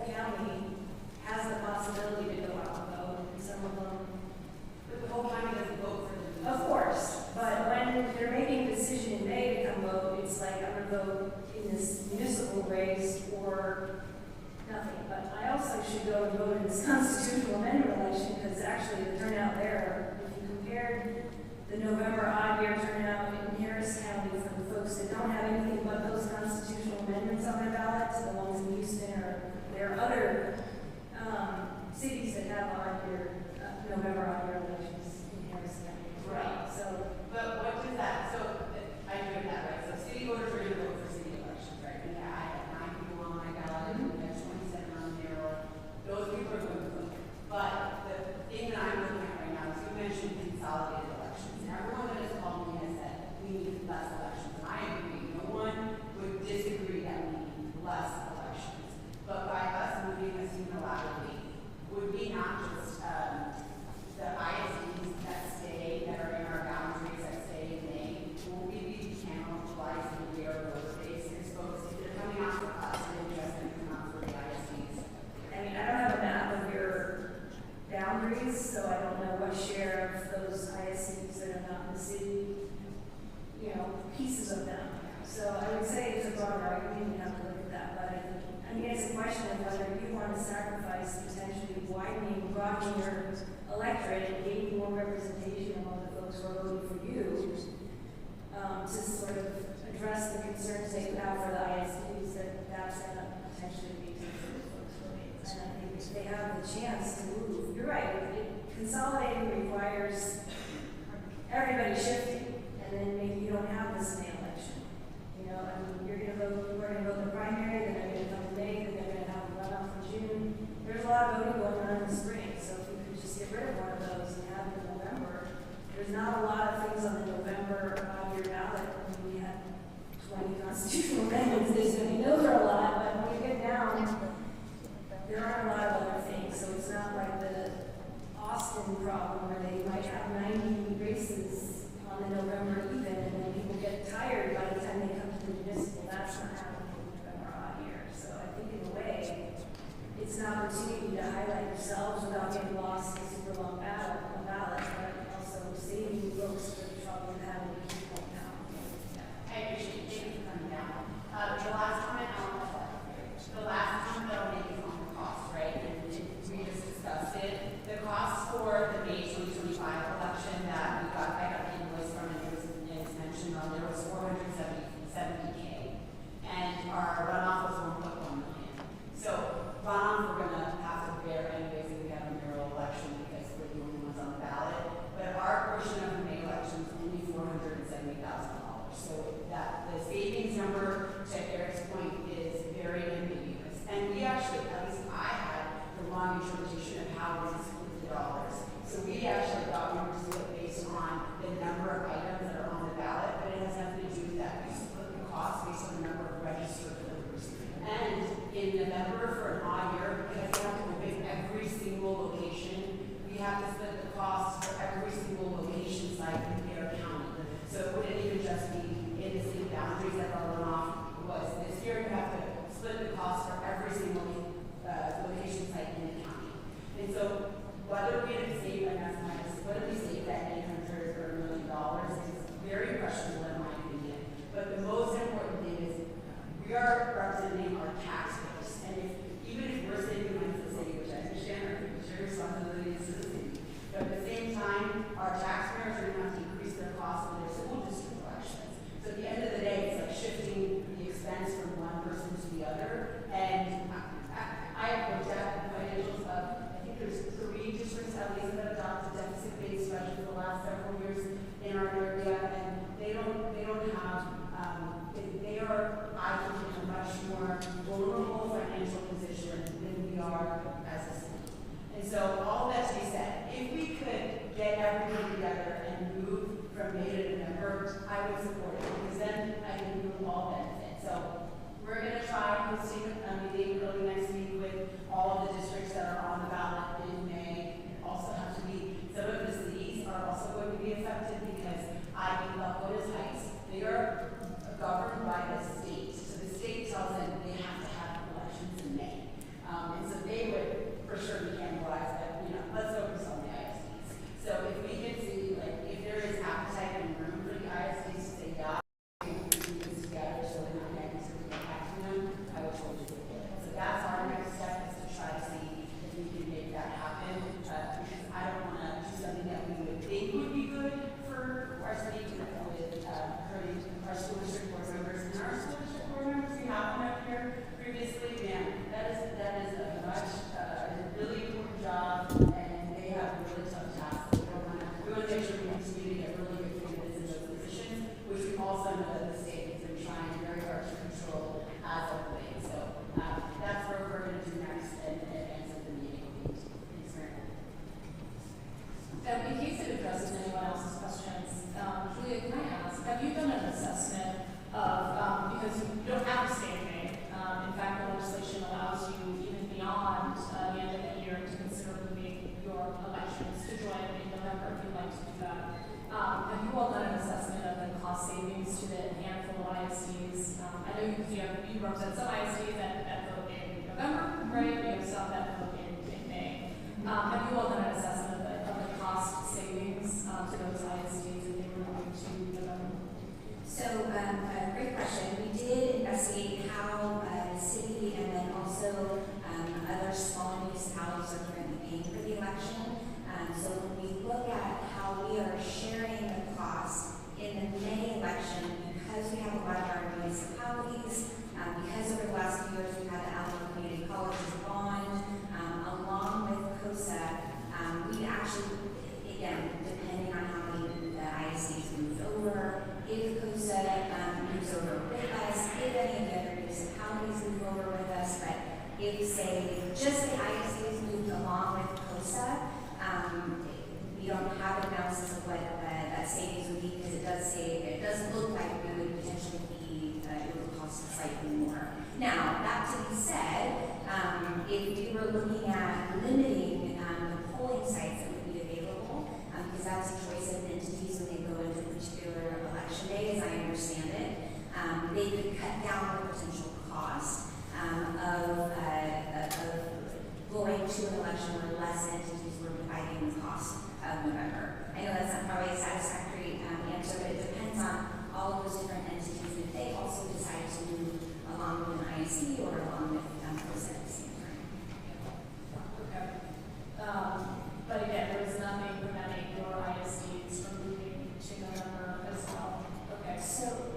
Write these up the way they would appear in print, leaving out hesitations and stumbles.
whole county has the possibility to go out and vote, and some of them. But the whole county doesn't vote for the Of course, but when they're making a decision in May to come vote, it's like, I'm gonna vote in this municipal race or nothing. But I also should go and vote in this constitutional amendment election, because actually the turnout there, if you compared the November odd year turnout in Harris County for the folks that don't have anything but those constitutional amendments on their ballots, the ones in Houston, or there are other cities that have odd year, November odd year elections in Harris County. Right. So, but what does that, so I agree with that, right? So city voters are going to vote for city elections, right? And yeah, I have 9 people on my ballot, and we have 27 on the mayoral. Those people are going to vote. But the thing that I'm looking at right now is you mentioned consolidated elections. And everyone that has called me has said we need less elections. And I agree. No one would disagree that we need less elections. But by us moving this unilaterally, would we not just the ISDs that stay, that are in our boundaries, that stay in Maine, will we be cannibalizing their voter base? Because folks, if they're coming out for us, they're just going to come out for the ISDs. I mean, I don't have a map of your boundaries, so I don't know what share of those ISCs that are not in the city, you know, pieces of them. So I would say it's a broader argument, you have to look at that, but I mean, it's a question of whether you want to sacrifice potentially broadening your electorate and gaining more representation among the folks who are voting for you, to sort of address the concerns that you have for the ISPs, that's going to potentially be to those folks voting. And I think if they have the chance to move, you're right, consolidating requires everybody shifting, and then maybe you don't have this May election. You know, I mean, you're going to vote, we're going to vote in the primary, then they're going to come in May, then they're going to have a runoff in June. There's a lot of voting going on in the spring, so if you could just get rid of one of those and have it in November, there's not a lot of things on the November odd-year ballot. I mean, we had 20 constitutional amendments. I mean, those are a lot, but when you get down, there aren't a lot of other things. So it's not like the Austin problem where they might have 90 races on the November even, and then people get tired by the time they come to the municipal. That's not happening in November odd year. So I think in a way, it's an opportunity to highlight yourselves without getting lost in a super long ballot, but also saving folks the trouble of having to keep going down. I appreciate you coming down. The last comment that I'll make is on the cost, right? And we just discussed it. The cost for the May 2025 election that I got the invoice from, and it was mentioned on there, was $470K. And our runoff was $1.1 million. So runoff we're going to have to bear anyways if we have a mayoral election because we're the only ones on the ballot. But our portion of the May election is only $470,000. So that the savings number, to Eric's point, is very ambiguous. And we actually, at least I had the wrong interpretation of how we split the dollars. So we actually thought we were split based on the number of items that are on the ballot, but it has nothing to do with that. We split the cost based on the number of registered voters. And in November, for an odd year, because we have to open every single location, we have to split the cost for every single location site in Bear County. So it wouldn't even just be in the city boundaries that our runoff was. This year, you have to split the cost for every single location site in the county. And so whether we have saved enough money, whether we saved that $800 or $1 million is very questionable in my opinion. But the most important thing is we are representing our tax base. And even if we're saving money for the city, which I understand, I think it's your responsibility as to the city, but at the same time, our taxpayers are going to have to increase their costs for their school district elections. So at the end of the day, it's like shifting the expense from one person to the other. And I have looked at the financials of, I think there's 3 districts at least that adopted deficit-based budget for the last several years in our area, and they don't have, they are, I think, in a much more vulnerable financial position than we are as a city. And so all that to be said, if we could get everybody together and move from May to November, I would support it, because then I think we will all benefit. So we're going to try hosting a meeting early next week with all of the districts that are on the ballot in May. It also has to be, some of the cities are also going to be affected because I.e. Buckotas Heights, they are governed by the state. So the state tells them they have to have elections in May. And like to do that. Have you all done an assessment of the cost savings to the handful of ISDs? I know you represent some ISDs that vote in November, right? You have some that vote in May. Have you all done an assessment of the cost savings to those ISDs if they were moving to November? So, great question. We did investigate how the city and then also other smaller municipalities are currently paying for the election. So when we look at how we are sharing the cost in the May election, because we have a lot of our municipalities, because over the last few years we've had the Alamo Community College's bond, along with COSA, we actually, again, depending on how many the ISDs moved over, if COSA moves over with us, if any of the other municipalities move over with us, but if, say, just the ISDs moved along with COSA, we don't have analysis of what that savings would be, because it does look like we would potentially be, it would cost slightly more. Now, that to be said, if we were looking at limiting the polling sites that would be available, because that's a choice of entities when they go into a particular election day, as I understand it, they could cut down the potential cost of going to an election where less entities were providing the cost of November. I know that's not probably a satisfactory answer, but it depends on all of those different entities if they also decide to move along with an ISD or along with COSA at the same time. Okay. But again, there was nothing preventing your ISDs from moving to November as well. Okay. So,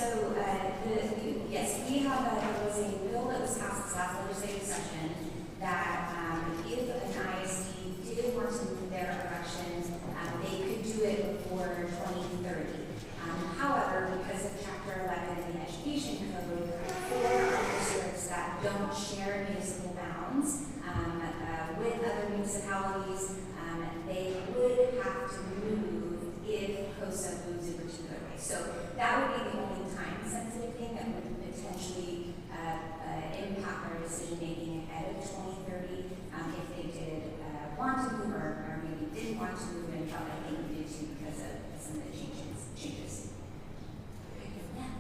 Go ahead, please. yes, we have there was a bill that was passed this last legislative session that if an ISD did want to move their elections, they could do it before 2030. However, because of Chapter 11 in the Education Code, for our districts that don't share municipal bounds with other municipalities, they would have to move if COSA moves in a particular way. So that would be the only time-sensitive thing that would potentially impact our decision-making ahead of 2030 if they did want to move or maybe didn't want to move and felt like they needed to because of some of the changes. Yeah.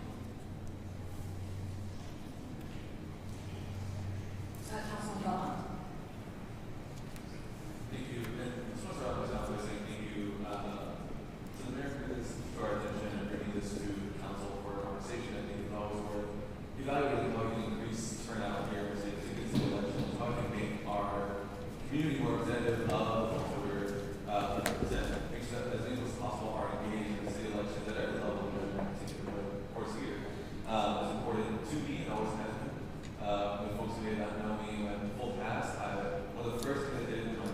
Councilman Bell. Thank you. And I just want to start off by saying thank you to the mayor for this, to our attention, and bringing this to council for a conversation. I think it's always worth evaluating how we can increase turnout here as we get to the elections, how we can make our community more representative of what we're representing. Make sure that as many as possible are engaged in the city elections at every level, in particular, of course, here. It's important to me and always has been. When folks who may not know me when full past, one of the first things I did in my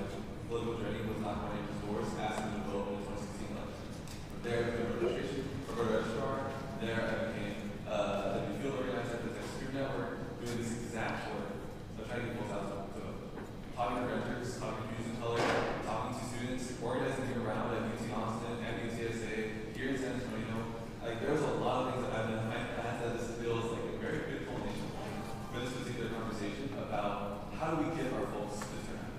political journey was knock on neighbors' doors, asking them to vote in the 2016 election. From there, I became a registration, a voter registrar. There, I became a field organizer for the Street Network, doing this exact work of trying to get folks out to vote. Talking to renters, talking to youth of color, talking to students, organizing year round at UT Austin and UTSA, here in San Antonio. Like, there's a lot of things that I've done. I had that this feels like a very good culmination point for this particular conversation about how do we get our folks to turn out?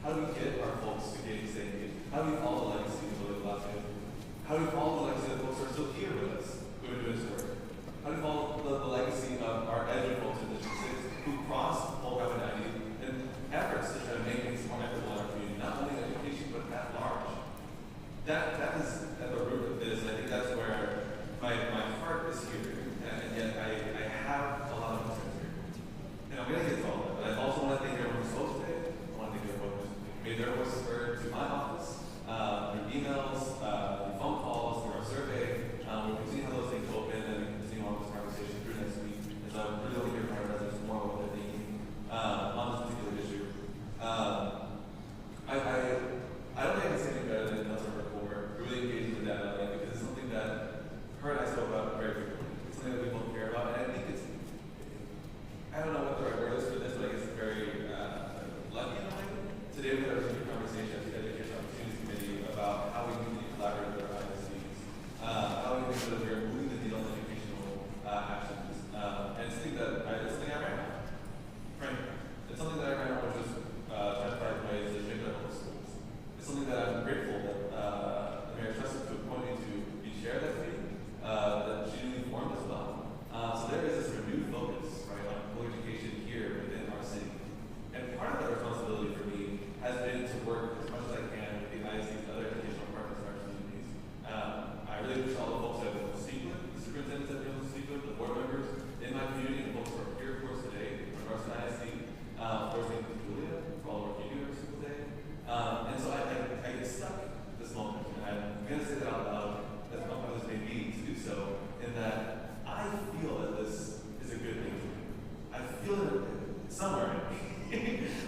How do we get our folks to get engaged? How do we follow the legacy of Billy Blasio? How do we follow the legacy of the folks who are still here with us, who are doing this work? How do we follow the legacy of our edge folks in District 6 who crossed whole Highway 90 in efforts to try to make things more equitable in our community, not only in education, but at large? That is at the root of this. I think that's where my heart is here, and yet I have a lot of concerns here. And I'm going to get to all of that, but I also want to thank everyone who spoke today. I want to thank everyone who made their voices heard to my office, through emails, through phone calls, through our survey. We'll continue to have those things open and continue on this conversation through next week. And so I'm really looking for my residents more what they're thinking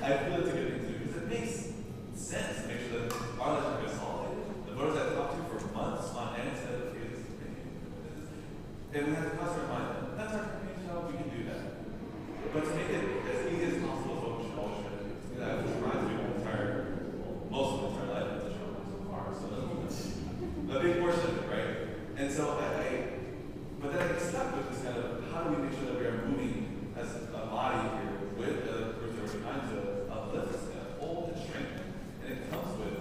I feel it's a good thing to do because it makes sense to make sure that our election gets consolidated. The voters I talked to for months on end said, okay, this is opinion. And we have to constantly remind them, that's our campaign job, we can do that. But to make it as easy as possible is what we should always try to do. You know, I've tried to do most of the entire life in the show so far, so that's a big portion of it, right? And so but then I get stuck with this kind of, how do we make sure that we are moving as a body here with the groups that we're trying to uplift us and hold and strengthen. And it comes with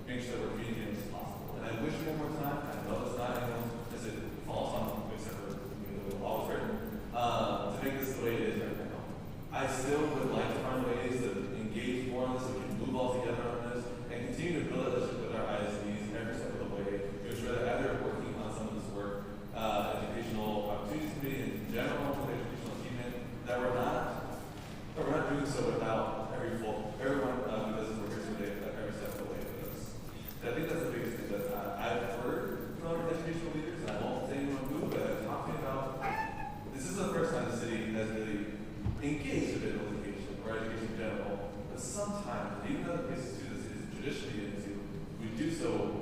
making sure that we're communicating as possible. And I wish one more time, I know it's not, because it falls on, except for the law was written, to make this the way it is right now. I still would like to find ways to engage more on this, so we can move all together on this, and continue to build a relationship with our ISDs every step of the way to ensure that as they're working on some of this work, educational opportunities committee in general, with educational achievement, that we're not doing so without everyone who does this work here today, every step of the way with us. And I think that's the biggest thing that I've heard from other educational leaders, and I won't say anyone who, but I've talked to about. This is the first time the city has really engaged a bit in education, or education in general, but sometimes, even other places too, this is traditionally into, we do so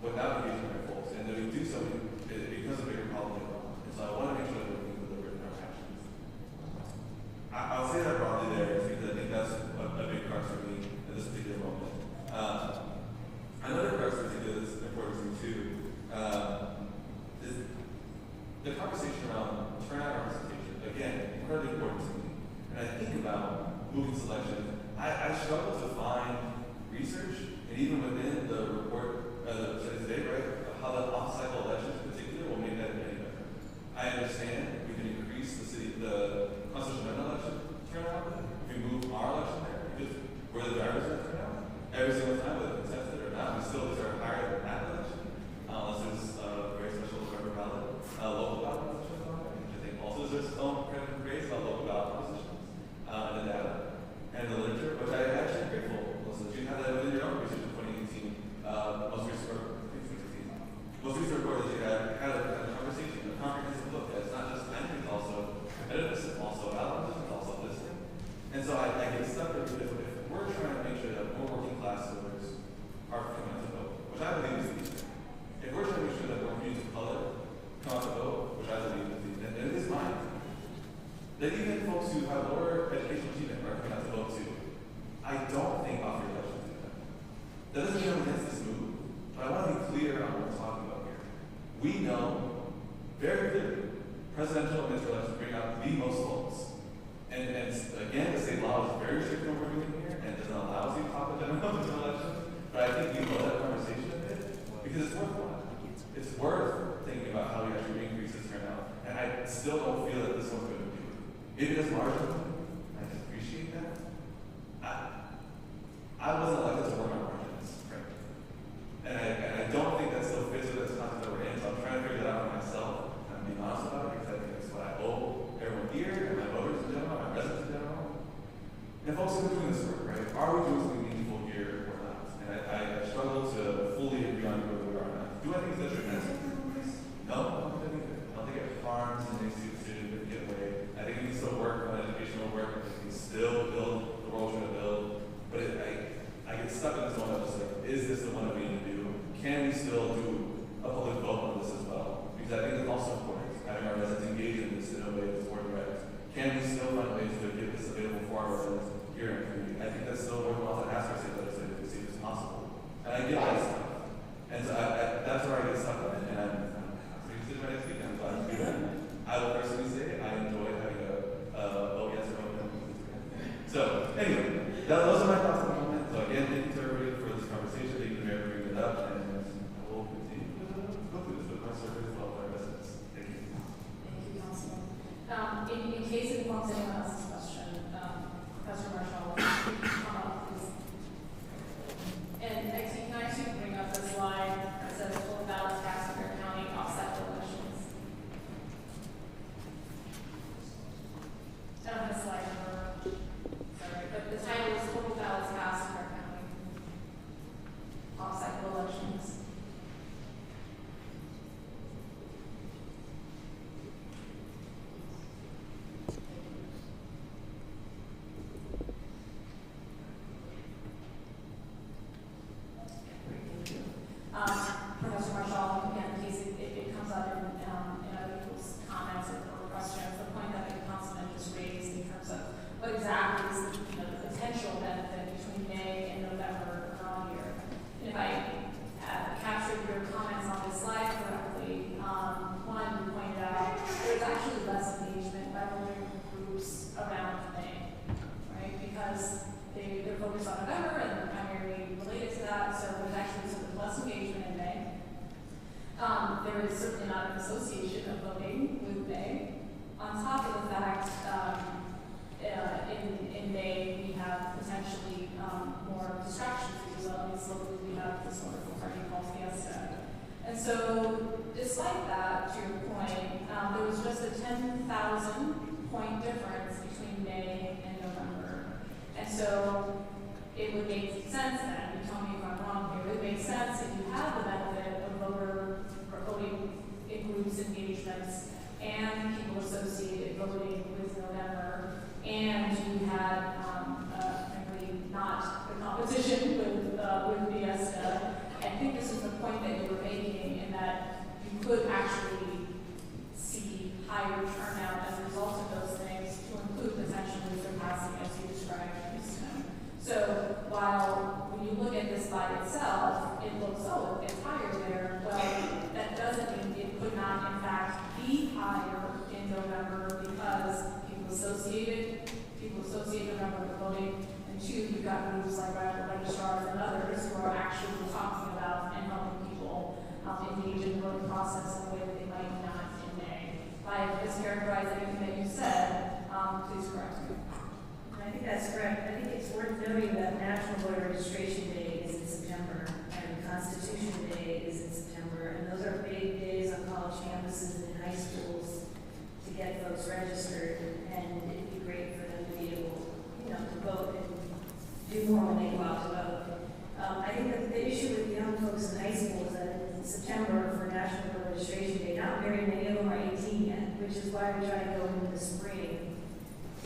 without engaging our folks, and then we do so, it becomes a bigger problem later on. And so I want to make sure that we can deliver in our actions. I'll say that broadly there, because I think that's a big crux for me in this particular moment. Another crux I think that's important to me too, is the conversation around turnout representation. Again, incredibly important to me. And I think about moving selection. I struggle to find research, and even within the report today, right, of how the off-cycle elections in particular will make that any better. I understand we can increase the constitutional election turnout if we move our election there, because we're the drivers of that turnout. Every single time, whether contested or not, we still are higher than that election, unless there's a very special November ballot, local ballot positions on there, which I think also deserves its own credit and praise about local ballot positions, and the data, and the literature, which I'm actually grateful. Also, that you had that within your own research in 2018, most recent report that you had a conversation, a comprehensive look at. It's not just time, it's also competitiveness, it's also ballot positions, it's also listening. And so I get stuck there because if we're trying to make sure that more working class voters are coming out to vote, which I believe is the easier. If we're trying to make sure that more communities of color come out to vote, which I believe is the easier, and it is mine, that even folks who have lower educational achievement are coming out to vote too. I don't think off your elections do that. That doesn't mean I'm against this move, but I want to be clear on what we're talking about here. We know very clearly presidential and midterm elections bring out the most votes. And again, the state law is very strict on what we're doing here and doesn't allow us to talk about general elections. But I think we know that conversation a bit because it's worthwhile. It's worth thinking about how we actually increase this turnout. And I still don't feel that this one's going to do it. Maybe it's marginal. I can appreciate that. I wasn't elected to work on margins, frankly. And I don't think that still fits with this concept that we're in, so I'm trying to figure that out for myself. And I'm being honest about it because I think that's what I owe everyone here, and my voters in general, my residents in general. And folks who are doing this work, right? Are we doing something meaningful here or not? And I struggle to fully agree on whether we are or not. Do I think it's detrimental? No, I don't think it. I don't think it harms and makes you decision to get away. I think we can still work on educational work, and we can still build the world we're going to build. But I get stuck in this one of just like, is this the one that we need to do? Can we still do a public vote on this as well? Because I think it's also important having our residents engage in this in a way that's more direct. Can we still find ways to get this available for our residents here in the community? I think that's still worthwhile to ask our state legislators to see if it's possible. And I get that stuff. And so that's where I get stuck on it. And I'm pretty sure next week I'm glad to do that. I will personally say I enjoy having a vote yes or no. So anyway, those are my thoughts at the moment. So again, thank you to everybody for this conversation. Thank you to Mayor for bringing it up. And I will continue to go through this with my survey as well with our residents. Thank you. Thank you, Councilman. In case it involves anyone else's question, Professor Marshall, come up, please. And can I actually bring up the slide that says full ballots cast in your county offset elections? I don't have a slide number, sorry, but the title is total ballots cast they're focused on November and they're primarily related to that, so there's actually sort of less engagement in May. There is certainly not an association of voting with May. On top of the fact, in May we have potentially more distractions as well. Because locally we have this wonderful party called Fiesta. And so, despite that, to your point, there was just a 10,000 point difference between May and November. And so, it would make sense then, you tell me if I'm wrong here, it would make sense if you have the benefit of voting in groups, engagements, and people associated voting with November, and you had, frankly, not a competition with Fiesta. I think this is the point that you were making, in that you could actually see higher turnout as a result of those things, to include potentially surpassing, as you described, Houston. So while when you look at this by itself, it looks, oh, it's higher there. Well, that doesn't mean it could not, in fact, be higher in November, because people associate November with voting. And two, you've got groups like registrars and others who are actually talking about and helping people engage in the voting process in a way that they might not in May. If I mischaracterize anything that you said, please correct me. I think that's correct. I think it's worth noting that National Voter Registration Day is in September, and Constitution Day is in September, and those are big days on college campuses and in high schools to get folks registered, and it'd be great for them to be able, to vote and do more when they go out to vote. I think that the issue with young folks in high school is that in September for National Voter Registration Day, not very many of them are 18 yet, which is why we try to go into the spring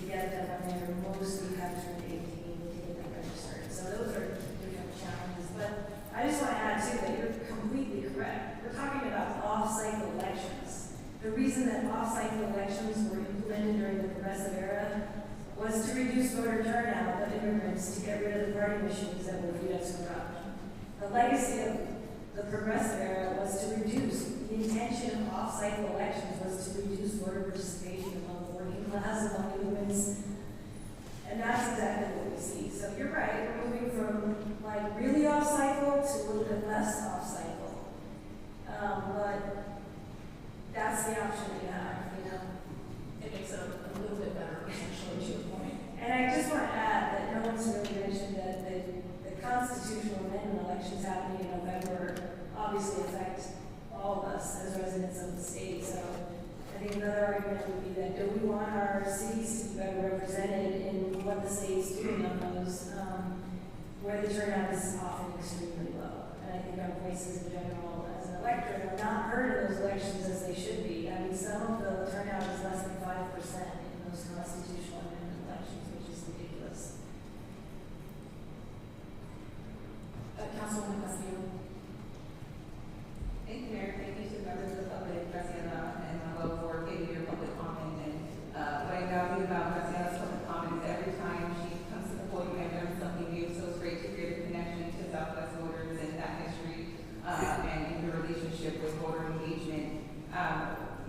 to get them when they're mostly have turned 18 to get them registered. So those are different challenges. But I just want to add too that you're completely correct. We're talking about off-cycle elections. The reason that off-cycle elections were implemented during the Progressive era was to reduce voter turnout of immigrants, to get rid of the party machines that were viewed as corrupt. The legacy of the Progressive era was to reduce, the intention of off-cycle elections was to reduce voter participation among the working class, among immigrants, and that's exactly what we see. So you're right, we're moving from like really off-cycle to a little bit less off-cycle. But that's the option we have, It makes it a little bit better, essentially, to your point. And I just want to add that no one's really mentioned that the constitutional amendment elections happening in November obviously affect all of us as residents of the state. So I think another argument would be that do we want our cities to be better represented in what the state's doing on those, where the turnout is often extremely low. And I think our voices in general as an electorate are not heard in those elections as they should be. I mean, some of the turnout is less than 5% in those constitutional amendment elections, which is ridiculous. Councilwoman Castillo. Thank you, Mayor. Thank you to members of the public, Graciela, and Manuel for giving your public comment. And what I value about Graciela's public comment is every time she comes to the podium, I learn something new. So it's great to hear the connection to Southwest voters and that history and the relationship with voter engagement.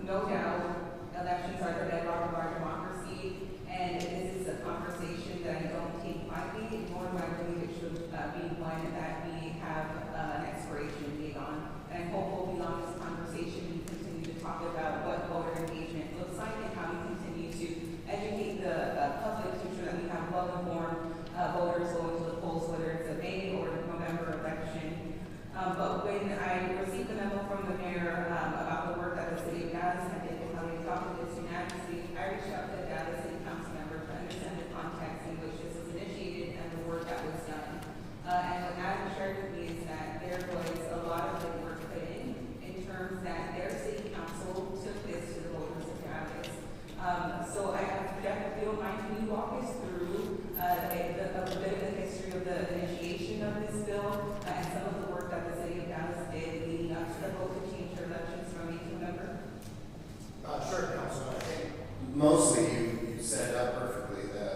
No doubt, elections are the bedrock of our democracy, and this is a conversation that I don't take lightly, nor do I believe it should be one that we have an expiration date on. And I'm hopeful beyond this conversation we continue to talk about what voter engagement looks like and how we continue to educate the public to ensure that we have well-informed voters going to the polls, whether it's a May or November election. But when I received the memo from the mayor about the work that the city of Dallas had did and how they adopted this unanimously, I reached out to the Dallas City Council member to understand the context in which this was initiated and the work that was done. And what Adam shared with me is that there was a lot of work put in terms that their city council took this to the voters of Dallas. So I definitely don't mind, can you walk us through a bit of the history of the initiation of this bill and some of the work that the city of Dallas did leading up to the vote to change their elections from May to November? Sure, Councilman. I think mostly you set it up perfectly. The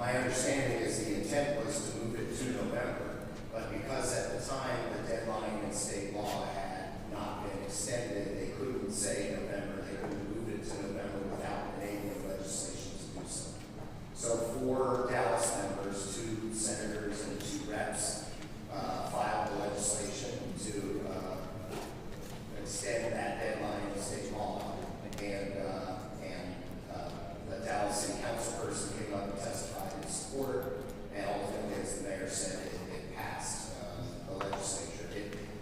My understanding is the intent was to move it to November, but because at the time the deadline in state law had not been extended, they couldn't say November, they couldn't move it to November without enabling legislation to do so. So 4 Dallas members, 2 senators and 2 reps, filed the legislation to extend that deadline in state law, and the Dallas City Council person came up and testified in support, and ultimately, as the mayor said, it passed the legislature.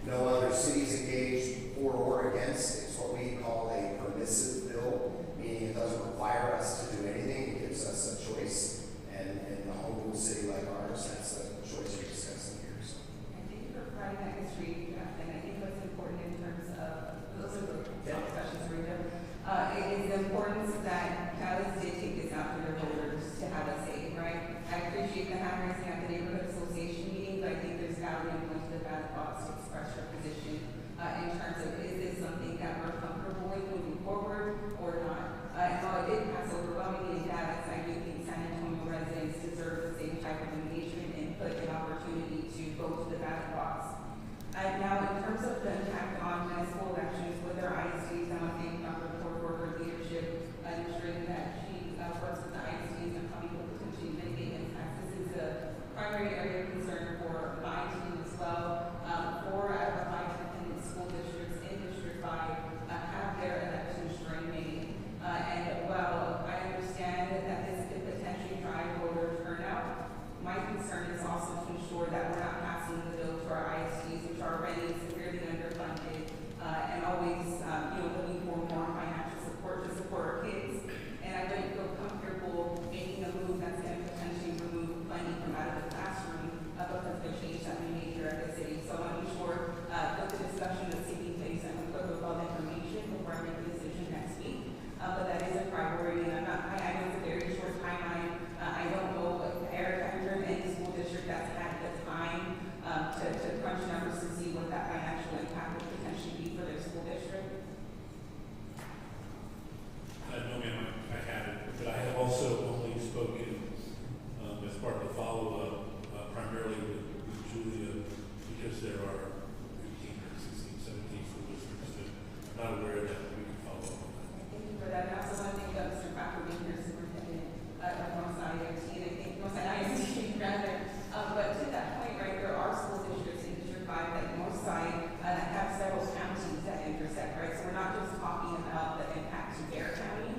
No other cities engaged for or against. It's what we call a permissive bill, meaning it doesn't require us to do anything. It gives us a choice, and in a home rule city like ours, that's the choice we're discussing here. So. I thank you for providing that history, and I think what's important in terms of those are the discussions we're doing. It is the importance that Dallas did take this out to their voters to have a say, right? I appreciate the hand raising at the neighborhood association meeting, but I think there's value in going to the ballot box to express your position in terms of is this something that we're comfortable with moving forward or not. And while it did pass overwhelmingly in Dallas, I do think San Antonio residents deserve the same type of engagement and put an opportunity to go to the ballot box. Now, in terms of the impact on municipal elections with their ISDs, I want to thank Dr. Ford for her leadership, ensuring that she works with the ISDs and how we will continue to mitigate impacts. This is a primary area of concern for my team as well. 4 out of 5 independent school districts in District 5 have their elections during May. And while I understand that this could potentially drive voter turnout, my concern is also to ensure that we're not passing the bill to our ISDs, which are already severely underfunded, and always, looking for more financial support to support our kids. And I don't feel comfortable making a move that's going to potentially remove money from out of the classroom because of the change that we made here at the city. So I want to be sure that the discussion is taking place and we put with all the information before I make a decision next week. But that is a priority, and I know it's a very short timeline. I don't know if Eric Andrew and the school district that's had the time to crunch numbers to see what that financial impact would potentially be for their school district. No, ma'am, I haven't, but I have also only spoken as part of the follow-up, primarily with Julia, because there are 15 or 16, 17 school districts that are not aware that we can follow up on that. Thank you for that. And I also want to thank Mr. Cracker being here, superintendent of Northside IMT, and I think Northside IMT rather. But to that point, right, there are school districts in District 5 like Northside that have several counties that intersect, right? So we're not just talking about the impact to Dare County.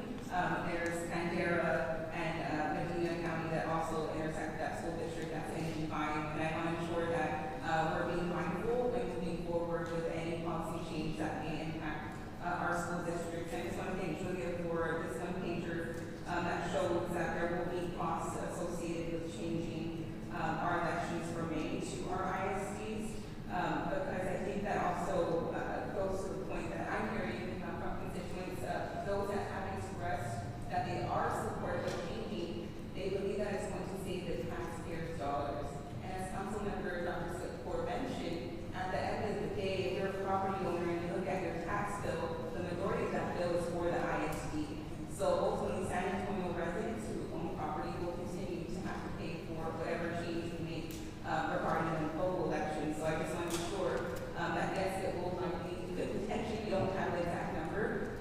There's Bandera and Medina County that also intersect that school district that's in 5, and I want to ensure that we're being mindful when moving forward with any policy change that may impact our school districts. And I just want to thank Julia for this one pager that shows that there will be costs associated with changing our elections from May to our ISDs, because I think that also goes to the point that I'm hearing from constituents, those that have expressed that they are supportive of changing, they believe that it's going to save the taxpayers' dollars. And as Councilmember Dr. Ford mentioned, at the end of the day, if you're a property owner and you look at your tax bill, the majority of that bill is for the ISD. So ultimately, San Antonio residents who own property will continue to have to pay for whatever change we make regarding the local elections. So I just want to be sure that yes, it will likely, potentially, we don't have the exact number,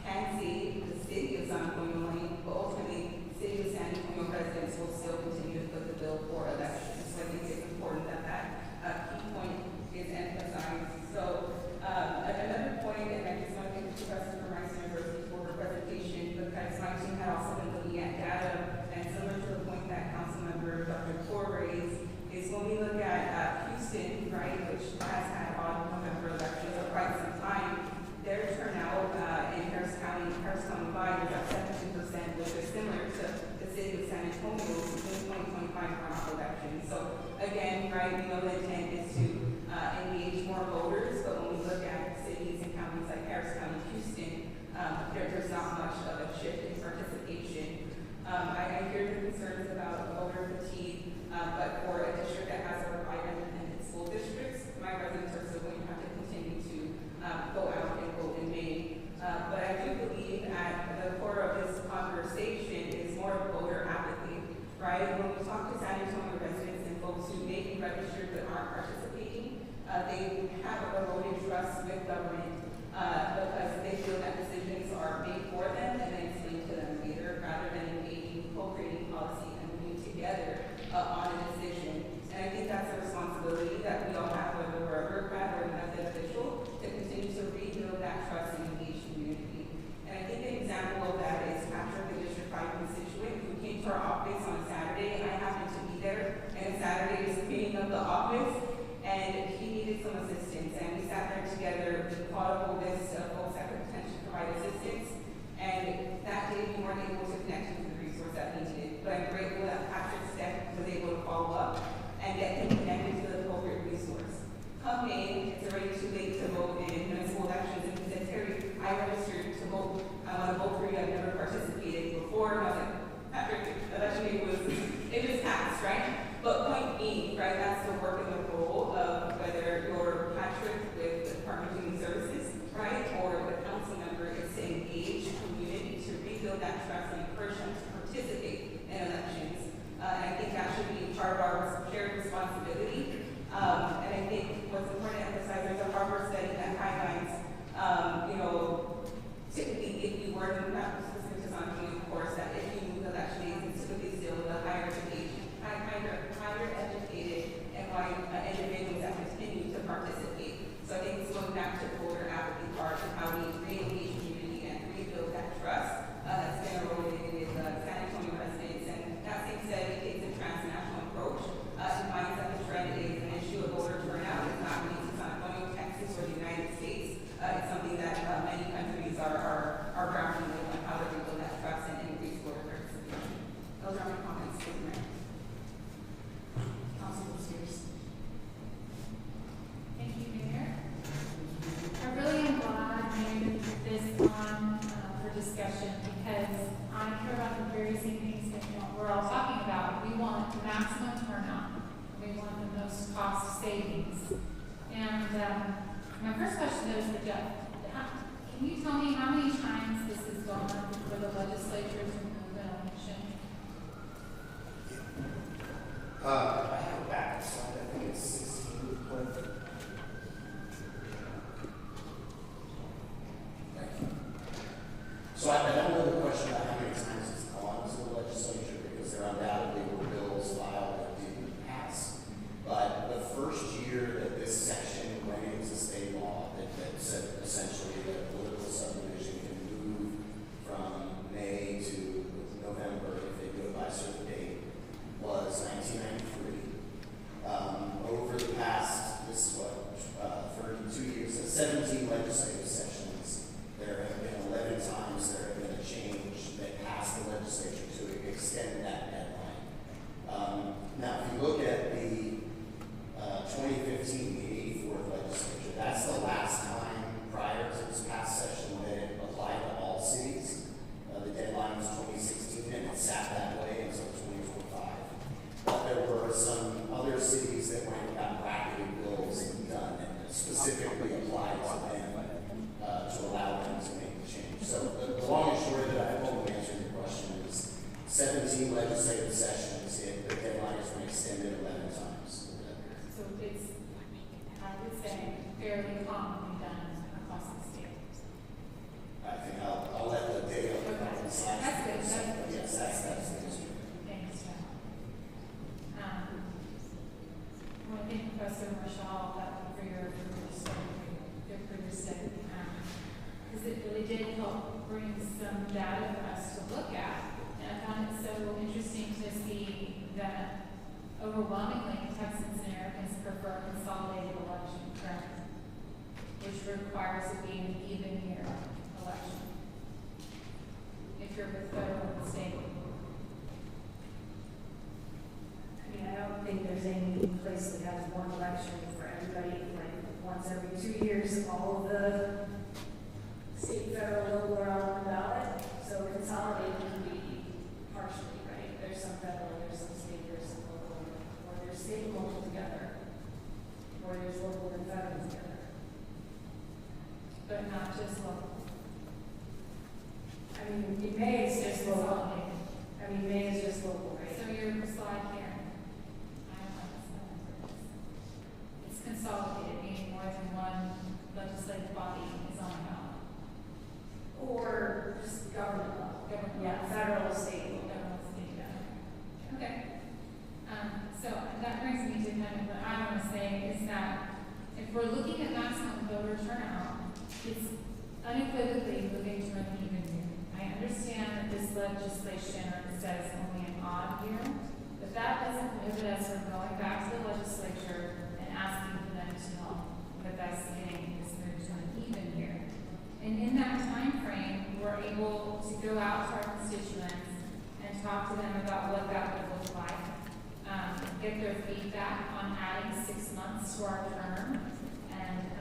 can save the city of San Antonio money, but ultimately, the city of San Antonio residents will still continue to put the bill for elections. So I think it's important that that key point is emphasized. So another point, and I just want to thank Professor from Rice University for her presentation, because my team had also been looking at data, and similar to the point that Councilmember Dr. Ford raised, is when we look at Houston, right, which has had odd November elections for quite some time, their turnout in Harris County 5 was at 17%, which is similar to the city of San Antonio in 2025 runoff elections. So again, right, we know the intent is to engage more voters, but when we look at cities and counties like Harris County, Houston, there's not much of a shift in participation. I hear the concerns about voter fatigue, but for a district that has over 5 independent school districts, my residents are still going to have to continue to go out and vote in May. But I do believe at the core of this conversation is more voter apathy, right? right? When we talk to San Antonio residents and folks who may be registered but aren't participating, they have a eroded trust with government because they feel that decisions are made for them and then explained to them later, rather than engaging, co-creating policy and moving together on a decision. And I think that's a responsibility that we all have, whether we're a bureaucrat or an elected official, to continue to rebuild that trust and engage community. And I think an example of that is Patrick, the District 5 constituent, who came to our office on Saturday. I happened to be there, and Saturday was cleaning up the office, and he needed some assistance. And we sat there together, we called up a list of folks that could potentially provide assistance, and that day we weren't able to connect him to the resource that he needed. But I'm grateful that Patrick's staff was able to follow up and get him connected to the appropriate resource. Come May, it's already too late to vote in municipal elections, and he said, Terry, I registered to vote. I want to vote for you. I've never participated before. And I was like, Patrick, the election day it was passed, right? But point being, right, that's the work and the role of whether you're Patrick with the Department of Human Services, right, or the council member is to engage community to rebuild that trust and encourage them to participate in elections. And I think that should be part of our shared responsibility. And I think what's important to emphasize, there's a Harvard study that highlights, typically if you were to not specific to San Antonio, of course, that if you move election days, it's typically still the higher educated and white individuals that continue to participate. So I think it's going back to the voter apathy part of how we re-engage community and rebuild that trust that's been eroded with San Antonio residents. And that being said, it takes a transnational approach. It finds that the trend is an issue of voter turnout. It's not unique to San Antonio, Texas, or the United States. It's something that many countries are grappling with on how to rebuild that trust and increase voter participation. Those are my comments. Thank you, Mayor. Councilor Sears. Thank you, Mayor. I really am glad you put this on for discussion because I care about the very same things that we're all talking about. We want the maximum turnout. We want the most cost savings. And my first question is for Jeff. Can you tell me how many times this has gone for the legislature to move an election? I have a back slide, I think it's 16. Thank you. So I don't know the question about how many times it's gone to the legislature because there undoubtedly were bills filed that didn't pass. But the first year that this section went into state law, that said essentially that political subdivision can move from May to November if they do it by a certain date, was 1993. Over the past, 32 years, 17 legislative sessions, there have been 11 times there have been a change that passed the legislature to extend that deadline. Now, if you look at the 2015, the 84th legislature, that's the last time prior to this past session that it applied to all cities. The deadline was 2016, and it sat that way until 2045. But there were some other cities that went and got bracketed bills done and specifically applied to them to allow them to make the change. So the long and short of it, I hope I'm answering your question, is 17 legislative sessions, the deadline has been extended 11 times. So it's, I would say, fairly commonly done across the state. I think I'll let the data on the slide. That's good. Yes, that's the history. Thanks, Jeff. I want to thank Professor Marshall for your study, because it really did help bring some data for us to look at. And I found it so interesting to see that overwhelmingly Texans and Americans prefer consolidated election term, which requires it being an even year election. If you're with federal and state. I mean, I don't think there's any place that has one election for everybody, like once every 2 years, all of the state, federal, local are on the ballot. So consolidated can be partially, right? There's some federal, there's some state, there's some local, or there's state and local together, or there's local and federal together. But not just local. I mean, in May it's just local. I mean, May is just local, right? So you're would like. Get their feedback on adding 6 months to our term, and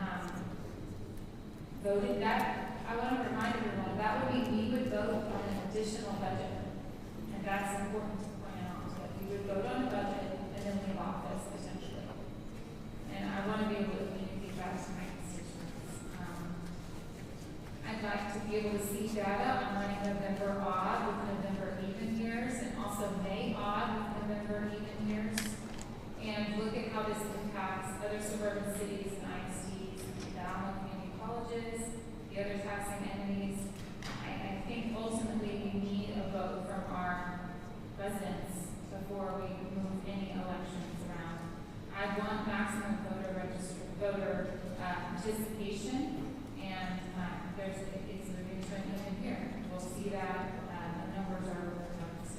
voting that. I want to remind everyone that would mean we would vote on an additional budget, and that's important to point out that we would vote on a budget and then leave office potentially. And I want to be able to communicate that to my constituents. I'd like to be able to see data on running November odd with November even years, and also May odd with November even years, and look at how this impacts other suburban cities and ISDs, the Alamo community colleges, the other taxing entities. I think ultimately we need a vote from our residents before we move any elections around. I want maximum voter participation, and it's moving to an even year. We'll see that the numbers are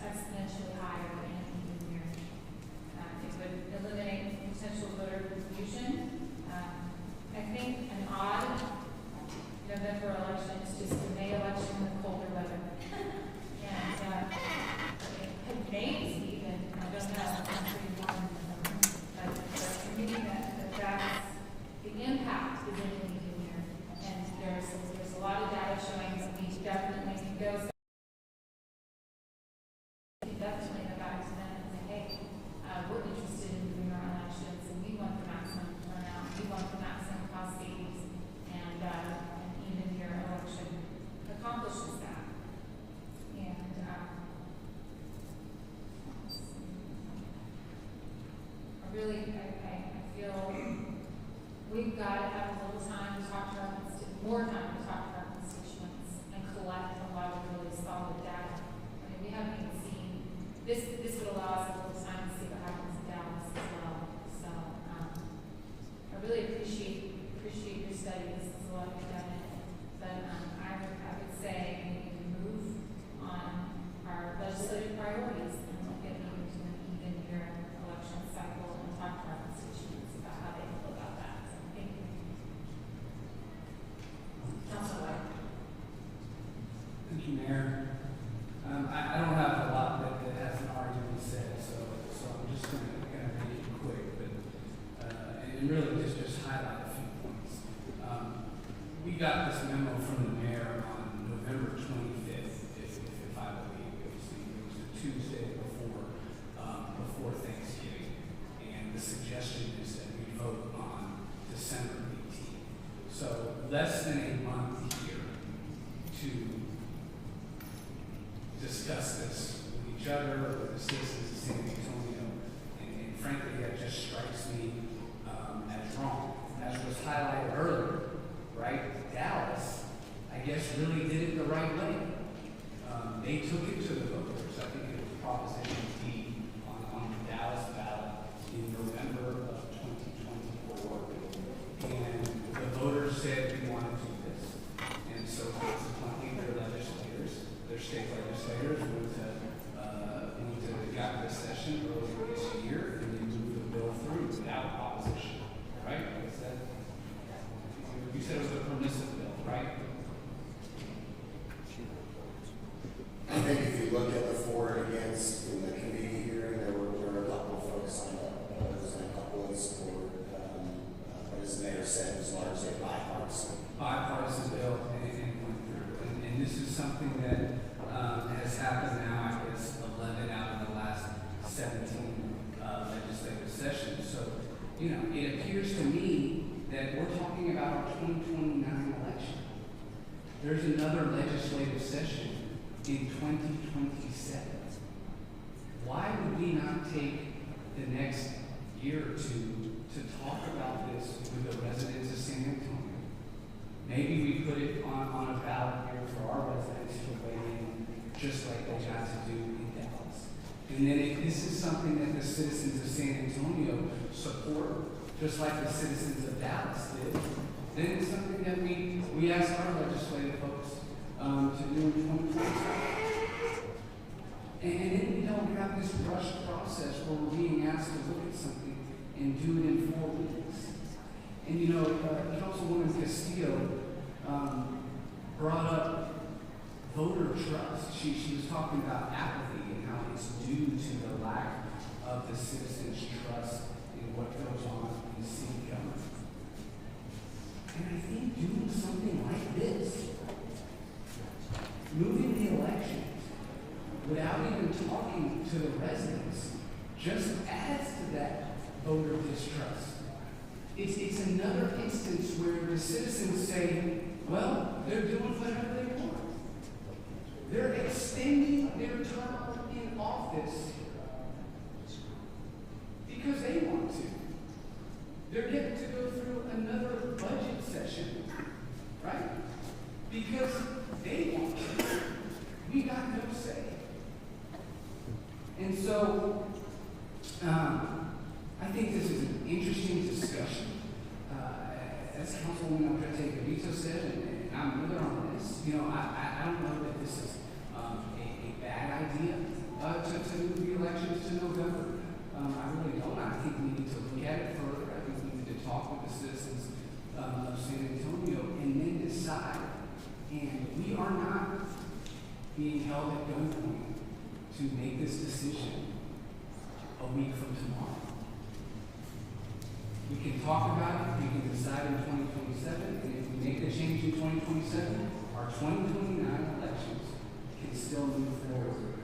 exponentially higher in an even year. It would eliminate potential voter confusion. I think an odd November election is just a May election with colder weather. And maybe even, I don't know, I'm pretty warm in November. But to me, that's the impact is in an even year. And there's a lot of data showing that we definitely can go. Definitely go back to them and say, hey, we're interested in doing our elections, and we want the maximum turnout, we want the maximum cost savings, and an even year election accomplishes that. And I feel we've got to have a little time to talk to our more time to talk to our constituents and collect a lot of really solid data. I mean, we haven't even seen this would allow us a little time to see what happens in Dallas as well. So I really appreciate your study. This is a lot of done it. But I would say we need to move on our legislative priorities and look at moving to an even year election cycle and talk to our constituents about how they feel about that. So thank you. Councilor White. Thank you, Mayor. I don't have a lot that hasn't already been said, so I'm just going to kind of make it quick, but and really just highlight a few points. We got this memo from the mayor on November 25th, if I believe it was the Tuesday before Thanksgiving, and the suggestion is that we vote on December 18th. So less than a month here to discuss this with each other, with the citizens of San Antonio, and frankly, that just strikes me as wrong. As was highlighted earlier, right? Dallas, I guess, really did it the right way. They took it to the voters. I think it was Proposition D on the Dallas ballot in November of 2024. And the voters said we want to do this. And so consequently, their legislators, their state legislators went to the cabinet session earlier this year, and they moved the bill through without opposition, right? What is that? You said it was a permissive bill, right? I think if you look at the for and against in the committee hearing, there were a couple of folks signed up, others and a couple in support. But as the mayor said, it was largely a bipartisan Bill and went through. And this is something that has happened now, I guess, 11 out of the last 17 legislative sessions. So, it appears to me that we're talking about our 2029 election. There's another legislative session in 2027. Why would we not take the next year or two to talk about this with the residents of San Antonio? Maybe we put it on a ballot here for our residents to weigh in, just like they got to do in Dallas. And then if this is something that the citizens of San Antonio support, just like the citizens of Dallas did, then it's something that we ask our legislative folks to do in 2025. And then we don't have this rushed process where we're being asked to look at something and do it in 4 weeks. And Councilwoman Castillo brought up voter trust. She was talking about apathy and how it's due to the lack citizens' trust in what goes on in city government. And I think doing something like this, moving the elections without even talking to the residents, just adds to that voter distrust. It's another instance where the citizens say, well, they're doing whatever they want. They're extending their term in office because they want to. They're getting to go through another budget session, right? Because they want to. We got no say. And so, I think this is an interesting discussion. As Councilwoman Alderete Garito said, and I'm with her on this, you know, I don't know that this is a bad idea to move the elections to November. I really don't. I think we need to look at it further. I think we need to talk with the citizens of San Antonio and then decide. And we are not being held at gunpoint to make this decision a week from tomorrow. We can talk about it, we can decide in 2027, and if we make the change in 2027, our 2029 elections can still move forward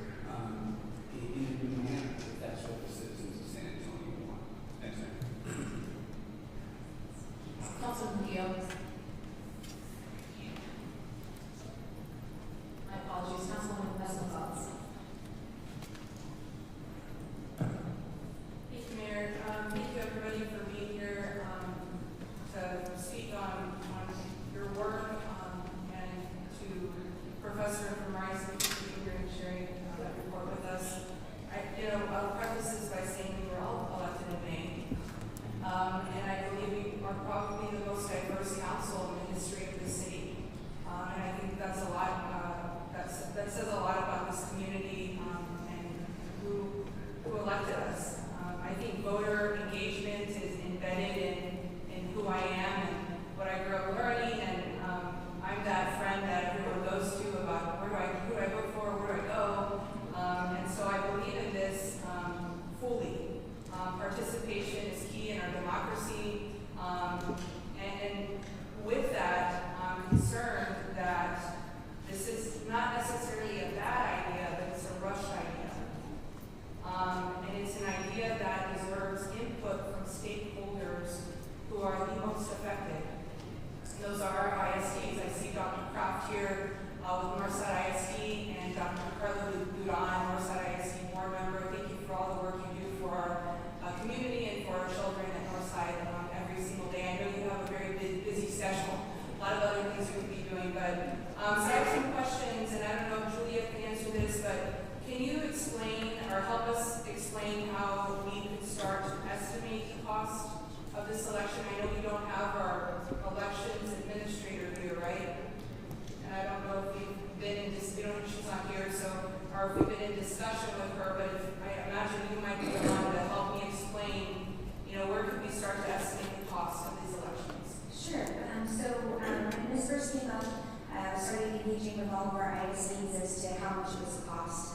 in a new manner, if that's what the citizens of San Antonio want. Thanks, Mayor. Councilman Leo. My apologies, Councilwoman Gonzalez. Thank you, Mayor. Thank you, everybody, for being here to speak on your work and to Professor from Rice for being here and sharing that report with us. I'll preface this by saying we were all elected in May, and I believe we are probably the most diverse council in the history of the city. And I think that's a lot. That says a lot about this community and who elected us. I think voter engagement is embedded in who I am and what I grew up learning, and I'm that friend that everyone goes to about who do I vote for, where do I go, and so I believe in this fully. Participation is key in our democracy, and with that, I'm concerned that this is not necessarily a bad idea, but it's a rush idea. And it's an idea that deserves input from stakeholders who are the most affected. Those are our ISDs. I see Dr. Kraft here with Northside ISD and Dr. Carla Duran, Northside ISD board member. Thank you for all the work you do for our community and for our children at Northside every single day. I know you have a very busy schedule, a lot of other things you could be doing, but so I have some questions, and I don't know if Julia can answer this, but can you explain or help us explain how we could start to estimate the cost of this election? I know we don't have our elections administrator here, right? And I don't know if we've been in she's not here, or if we've been in discussion with her, but I imagine you might be the one to help me explain, where could we start to estimate the cost of these elections? Sure. When this first came up, started engaging with all of our ISDs as to how much it was cost.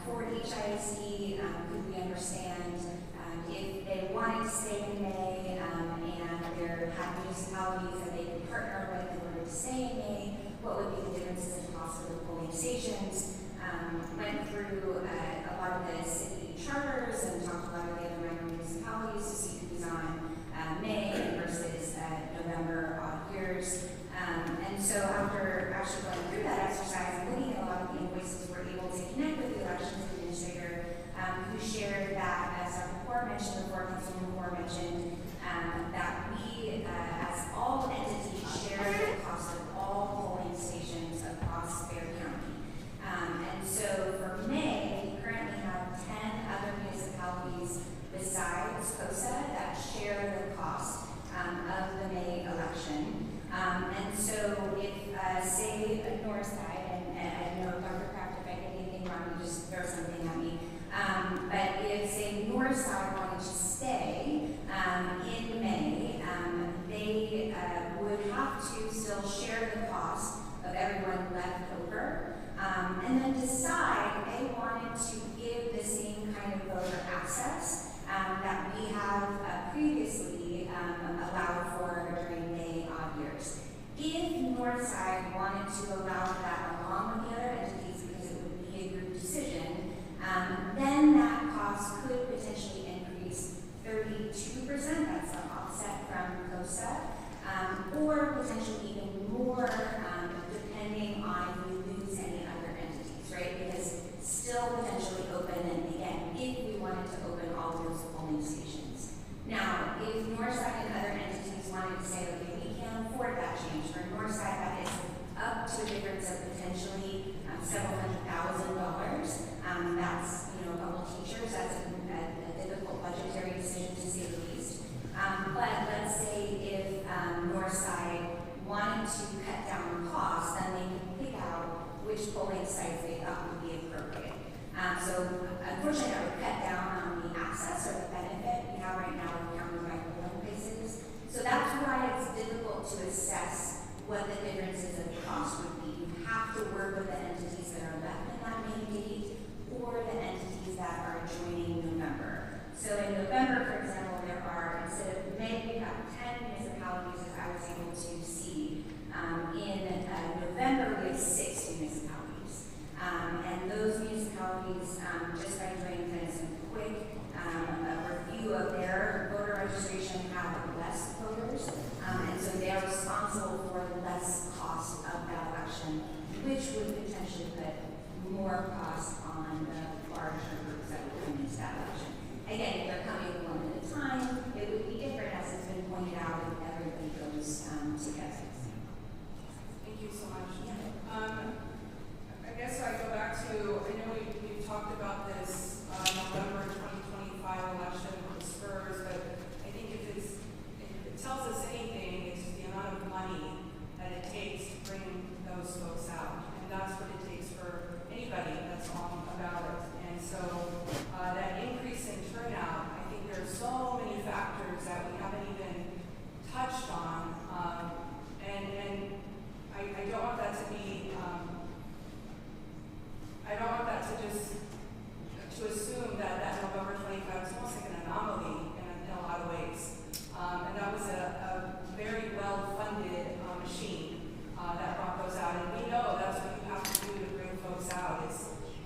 For each ISD, could we understand if they wanted to stay in May and there had municipalities that they could partner with in order to stay in May, what would be the differences in cost of the polling stations? Went through a lot of the city charters and talked to a lot of the other minor municipalities to see who's on May versus November odd years. And so after actually going through that exercise and looking at a lot of the invoices, we're able to connect with the elections administrator who shared that, as Dr. Moore mentioned before, Councilman Moore mentioned, that we, as all entities, share the cost of all polling stations across Bexar County. And so for May, we currently have 10 other municipalities besides COSA that share the cost of the May election. And so if, say, Northside, and I know Dr. Kraft, if I get anything wrong, you just throw something at me. But if, say, Northside wanted to stay in May, they would have to still share the cost of everyone left over, and then decide if they wanted to give the same kind of voter access what the differences of cost would be. You have to work with the entities that are left in that May date or the entities that are joining November. So in November, for example, there are, instead of May, we have 10 municipalities that I was able to see. In November, we have 6 municipalities. And those municipalities, just by doing kind of some quick review of their voter registration, have less voters. And so they are responsible for less cost of that election, which would potentially put more cost on the larger groups that would come into that election. Again, if they're coming one at a time, it would be different, as has been pointed out, if everybody goes together. Thank you so much. I guess I go back to, I know we talked about this November 2025 election with the Spurs, but I think if it tells us anything, it's the amount of money that it takes to bring those folks out. And that's what it takes for anybody that's on a ballot. And so that increase in turnout, I think there are so many factors that we haven't even touched on. And I don't want that to be, I don't want that to just, to assume that November 25 is almost like an anomaly in a lot of ways. And that was a very well-funded machine that brought those out. And we know that's what you have to do to bring folks out.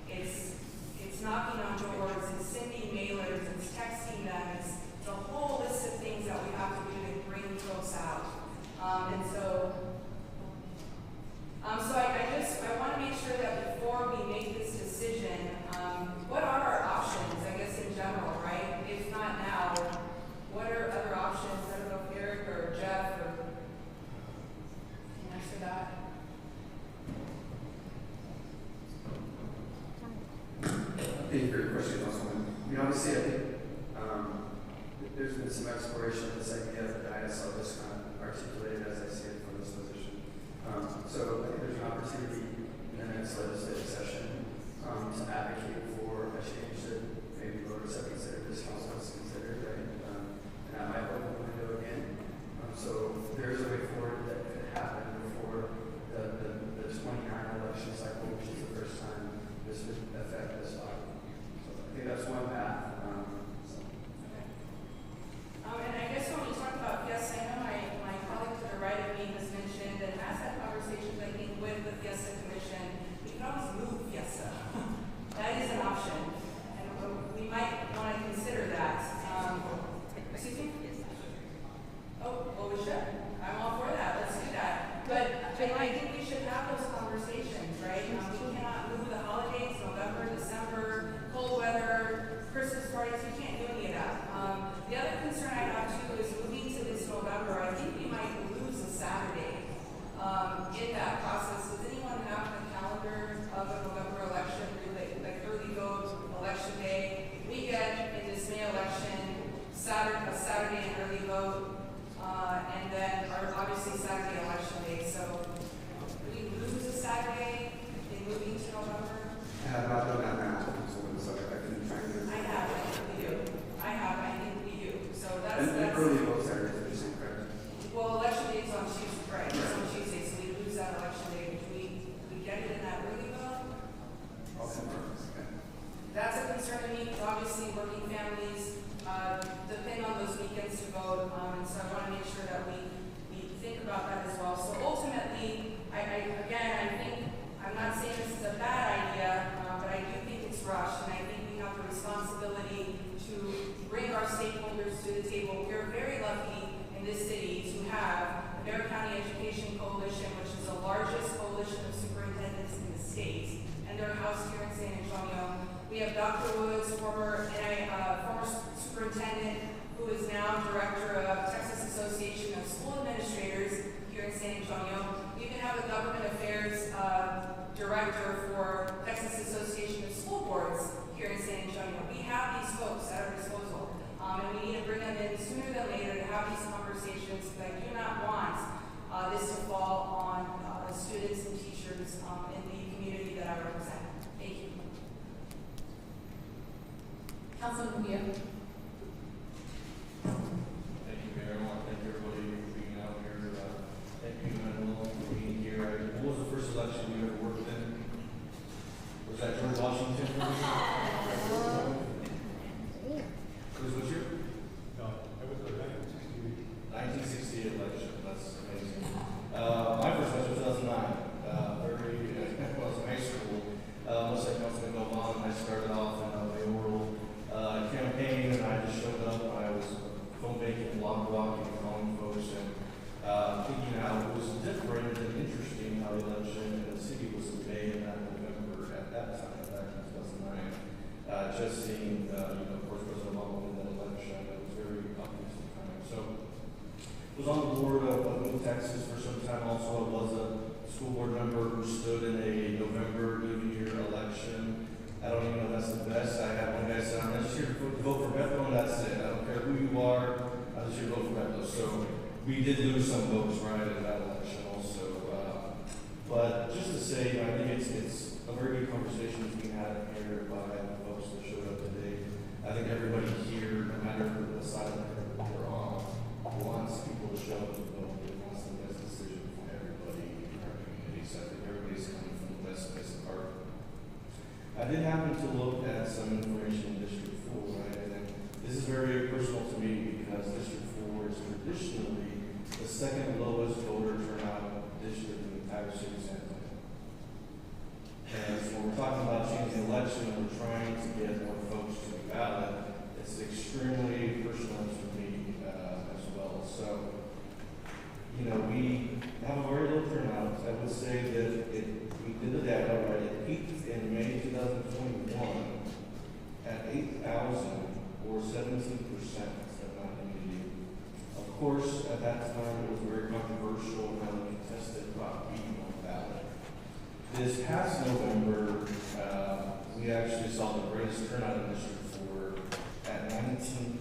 It's knocking on doors, it's sending mailers, it's texting them, it's a whole list of things that we have to do to bring folks out. I want to make sure that before we make this decision, what are our options, I guess, in general, right? If not now, what are other options? I don't know if Eric or Jeff can answer that. Thank you for your question, Councilwoman. I mean, obviously, I think there's been some exploration of this idea that the ISL just kind of articulated as I see it from this position. So I think there's an opportunity in the next legislative session to advocate for a change that maybe voters have considered, this council has considered, right? And that might open the window again. So there's a way forward that could happen before the 29 election cycle, which is the first time this would affect this body. So I think that's one path. And I guess when we talk about Fiesta, I know my colleague to the right of me has mentioned and has had conversations, I think, with the Fiesta Commission. We can always move Fiesta. That is an option. And we might want to consider that. Excuse me? Oh, well, we should. I'm all for that. Let's do that. But I think we should have those conversations, right? We cannot move the holidays, November, December, cold weather, Christmas parties. We can't do any of that. The other concern I have too is moving to this November. I think we might lose a Saturday in that process. Does anyone have a calendar of a November election, like early vote, election day, weekend in this May election, a Saturday and early vote, and then obviously Saturday election day. So do we lose a Saturday in moving to November? I have not done that math, so I can try and do it. I have, I think we do. I think we do. So that's early vote Saturdays, are you saying, correct? Well, election day is on Tuesday, right? It's on Tuesday, so we lose that election day. Do we get it in that early vote? I'll confirm. Okay. That's a concern to me, because obviously working families depend on those weekends to vote, and so I want to make sure that we think about that as well. So ultimately, I think, I'm not saying this is a bad idea, but I do think it's rushed, and I think we have the responsibility to bring our stakeholders to the table. We are very lucky in this city to have the Bear County Education Coalition, which is the largest coalition of superintendents in the state, and they're housed here in San Antonio. We have Dr. Woods, former superintendent, who is now director of Texas Association of School Administrators here in San Antonio. We even have a government affairs director for Texas Association of School Boards here in San Antonio. We have these folks at our disposal, and we need to bring them in sooner than later to have these conversations, because I do not want this to fall on the students and teachers in the community that I represent. Thank you. Councilman Villa. Thank you, Mayor. I want to thank everybody for being out here. Thank you, Manuel. of course, President Obama won that election. It was very optimistic time. So, was on the board of New Texas for some time. Also, I was a school board member who stood in a November even year election. I don't even know if that's the best. I had one guy say, I'm just here to vote for Bethel, and that's it. I don't care who you are. I'm just here to vote for Bethel. So we did lose some votes, right, in that election also. But just to say, I think it's a very good conversation being had here by the folks that showed up today. I think everybody here, no matter what side of the they're on, wants people to show up and vote. It wants the best decision for everybody in our community. So I think everybody's coming from the best place of heart. I did happen to look at some information in District 4, right? And this is very personal to me because District 4 is traditionally the second lowest voter turnout district in the entire city of San Antonio. And so when we're talking about changing the election and we're trying to get more folks to the ballot, it's extremely personal to me as well. So, you know, we have a very low turnout. I would say that we did the data, right? It peaked in May 2021 at 8,000 or 17% of my community. Of course, at that time, it was very controversial and highly contested about being on the ballot. This past November, we actually saw the greatest turnout in District 4 at 19%,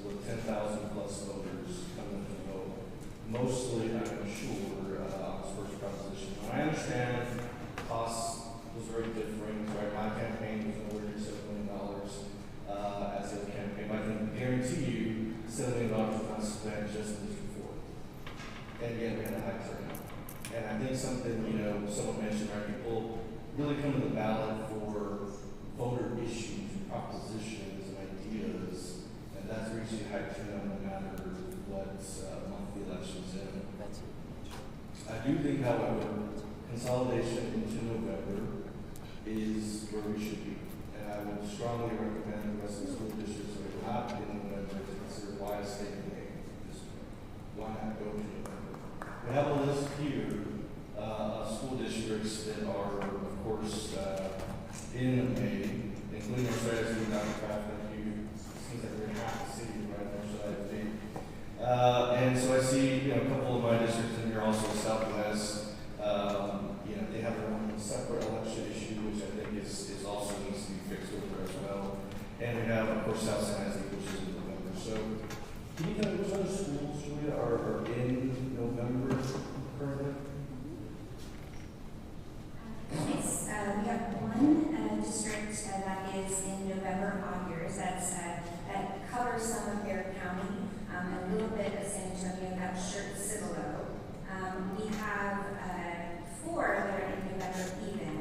with 10,000 plus voters coming to vote. Mostly, I'm sure, on this first proposition. I understand cost was very different, right? My campaign was nowhere near $7 million as the other campaign. I can guarantee you $7 million was not spent just in District 4. And yet we had a high turnout. And I think something, you know, someone mentioned, right? People really come to the ballot for voter issues, propositions, and ideas. And that's usually high turnout no matter what month the election's in. I do think, however, consolidation into November is where we should be. And I would strongly recommend the rest of the school districts that are not in November to consider why a state game this way. Why not go to November? We have a list here of school districts that are, of course, in May, including our strategy, Dr. Kraft, like you. It seems like we're in half the city, right? Our strategy. And so I see, you know, a couple of my districts in here, also Southwest. You know, they have their own separate election issue, which I think is also needs to be fixed over there as well. And we have, of course, South San Jose, which is in November. So, can you tell me which other schools, Julia, are in November currently? Yes, we have one district that is in November odd years. That covers some of Bear County, a little bit of San Antonio, that's Cibolo. We have 4 that are in November even.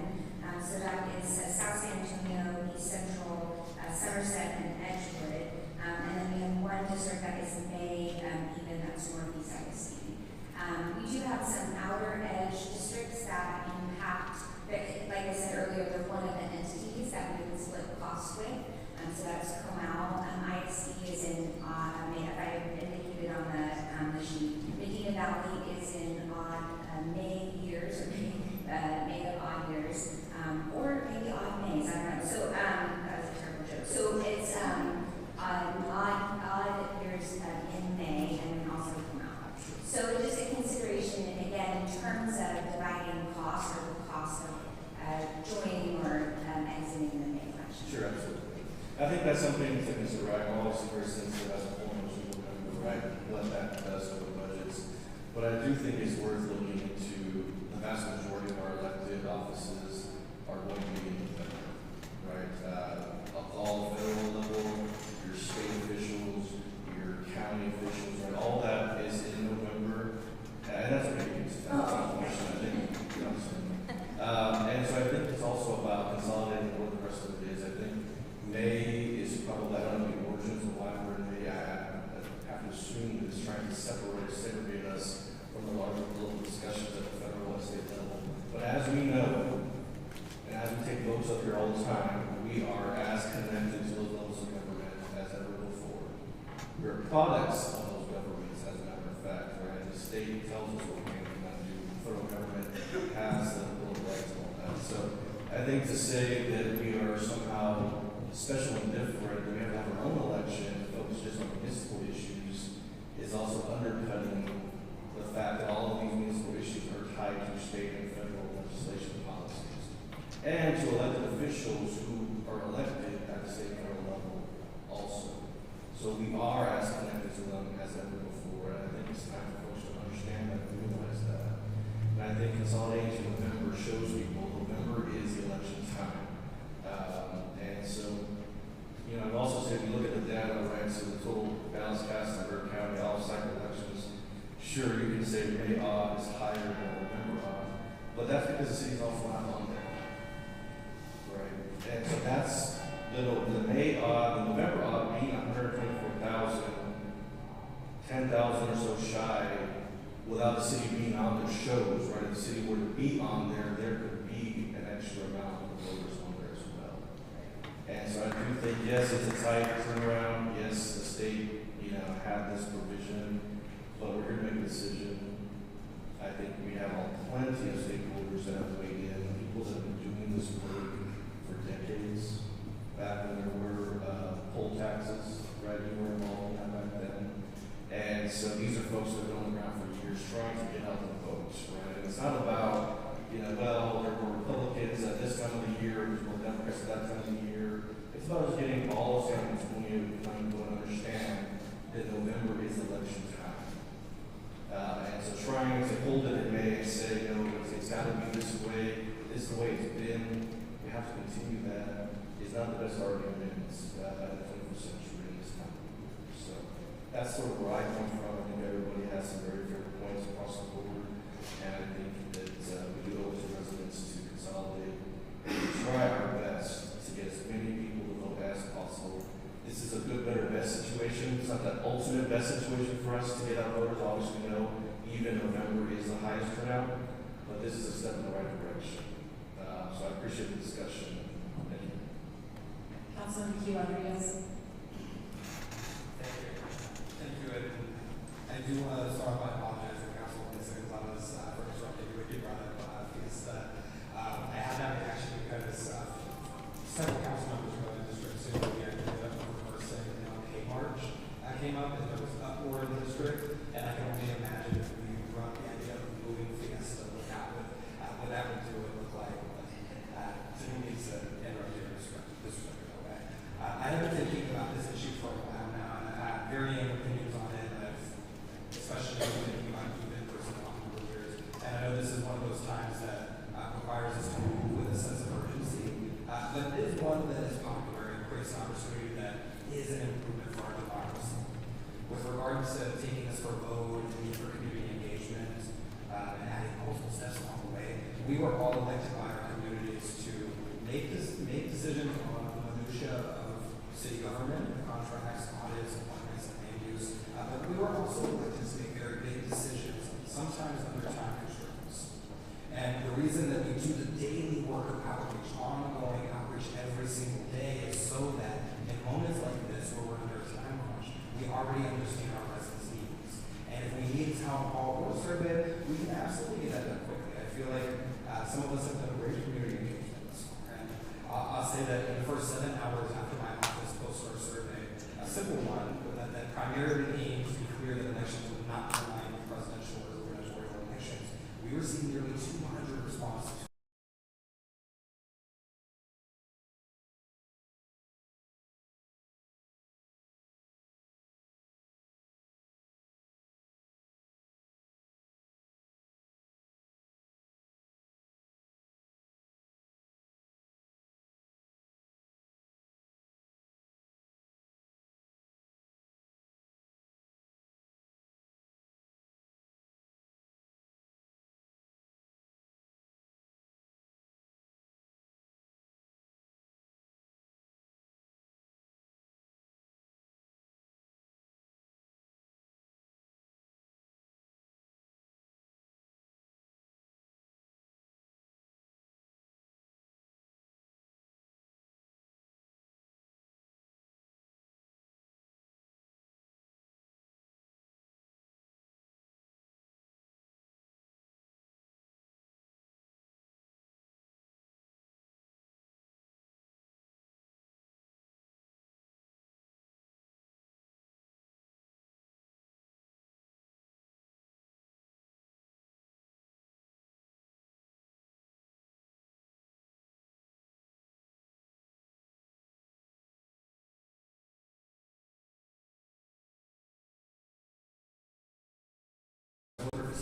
So that is South San Antonio, East Central, Somerset, and Edgewood. And then we have one district that is in May, even that's Northeast ISD. We do have some outer edge districts that impact, like I said earlier, they're one of the entities that we would split costs with. So that's Comal. ISD is in May, if I indicated on the sheet. Medina Valley is in May years, or May of odd years, or maybe odd Mays, I don't know. So that was a terrible joke. So it's odd years in May, and then also Comal. So just a consideration, and again, in terms of dividing costs or the cost of joining or exiting the May election. Sure, absolutely. I think that's something to consider, right? I'm always very sensitive as a former school member, right? What that does to the budgets. But I do think it's worth looking into. The vast majority of our elected offices are going to be in November, right? All federal level, your state officials, your county officials, right? All that is in November. And that's a big piece. That's not a question, I think. You know, and so I think it's also about consolidating what the rest of it is. I think May is probably, I don't know the origins of why we're in May. I have to assume that it's trying to segregate us from the larger political discussions at the federal and state level. But as we know, and as we take votes up here all the time, we are as connected to those levels of government as ever before. We're products of those governments, as a matter of fact, right? The state tells us what we can and cannot do. The federal government has the little rights and all that. So I think to say that we are somehow special and different, that we have to have our own election, focus just on municipal issues, is also undercutting the fact that all of these municipal issues are tied to state and federal legislation policies. And to elected officials who are elected at the state and federal level also. So we are as connected to them as ever before, and I think it's time for folks to understand that and realize that. And I think consolidating to November shows people November is the election time. And so, you know, I've also said, if you look at the data, right, so the total balance cast in Burke County, all cycle elections, sure, you can say May odd is higher than November odd, but that's because the city's also not on there, right? And so that's the May odd, the November odd being 124,000, 10,000 or so shy, without the city being on their shows, right? If the city were to be on there, there could be an extra amount of voters on there as well. And so I do think, yes, it's a tight turnaround. Yes, the state, you know, had this provision, but we're going to make a decision. I think we have plenty of stakeholders that have weighed in, people that have been doing this work for decades. Back when there were poll taxes, right? You were involved in that back then. And so these are folks that have been on the ground for years trying to get out the votes, right? And it's not about, you know, well, there were Republicans at this time of the year, there's more Democrats at that time of the year. It's about just getting all of San Antonio to understand that November is election time. And so trying to hold it in May and say, no, it's got to be this way, this is the way it's been, we have to continue that, is not the best argument in the 21st century in this time of year. So that's sort of where I come from. I think everybody has some very fair points across the board, and I think that we do owe it to residents to consolidate and try our best to get as many people to vote as possible. This is a good, better, best situation. It's not the ultimate best situation for us to get our voters. Obviously, we know even November is the highest turnout, but this is a step in the right direction. So I appreciate the discussion. Thank you. Councilman Q. Rodriguez. Thank you. I do want to start by apologizing to Councilwoman Gonzalez for interrupting you when you brought up because I had that reaction because several council members from the district soon ended up reversing K-March came up and there was uproar in the district, and I can only imagine if we brought the idea of moving Fiesta, what that would do it look like. To me, it's an interrupted disrespect in a way. I have been thinking about this issue for a while now, and I have varying opinions on it. Especially thinking about even personal over years. And I know this is one of those times that requires us to move with a sense of urgency, but it is one that is popular and creates an opportunity that is an improvement for our democracy. With regards to taking us for a vote, the need for community engagement, and adding multiple steps along the way, we were all elected by our communities to make decisions on the minutia of city government, contracts, audits, appointments, and land use. But we were also elected to make very big decisions, sometimes under time constraints. And the reason that we do the daily work of outreach, ongoing outreach every single day, is so that in moments like this where we're under a time crunch, we already understand our residents' needs. And if we need a town hall or a survey, we can absolutely get that done quickly. I feel like some of us have done great community engagement this far. And I'll say that in the first 7 hours after my office posted our survey, a simple one, but that primarily aims to be clear that elections would not align with presidential or gubernatorial elections, we received nearly 200 responses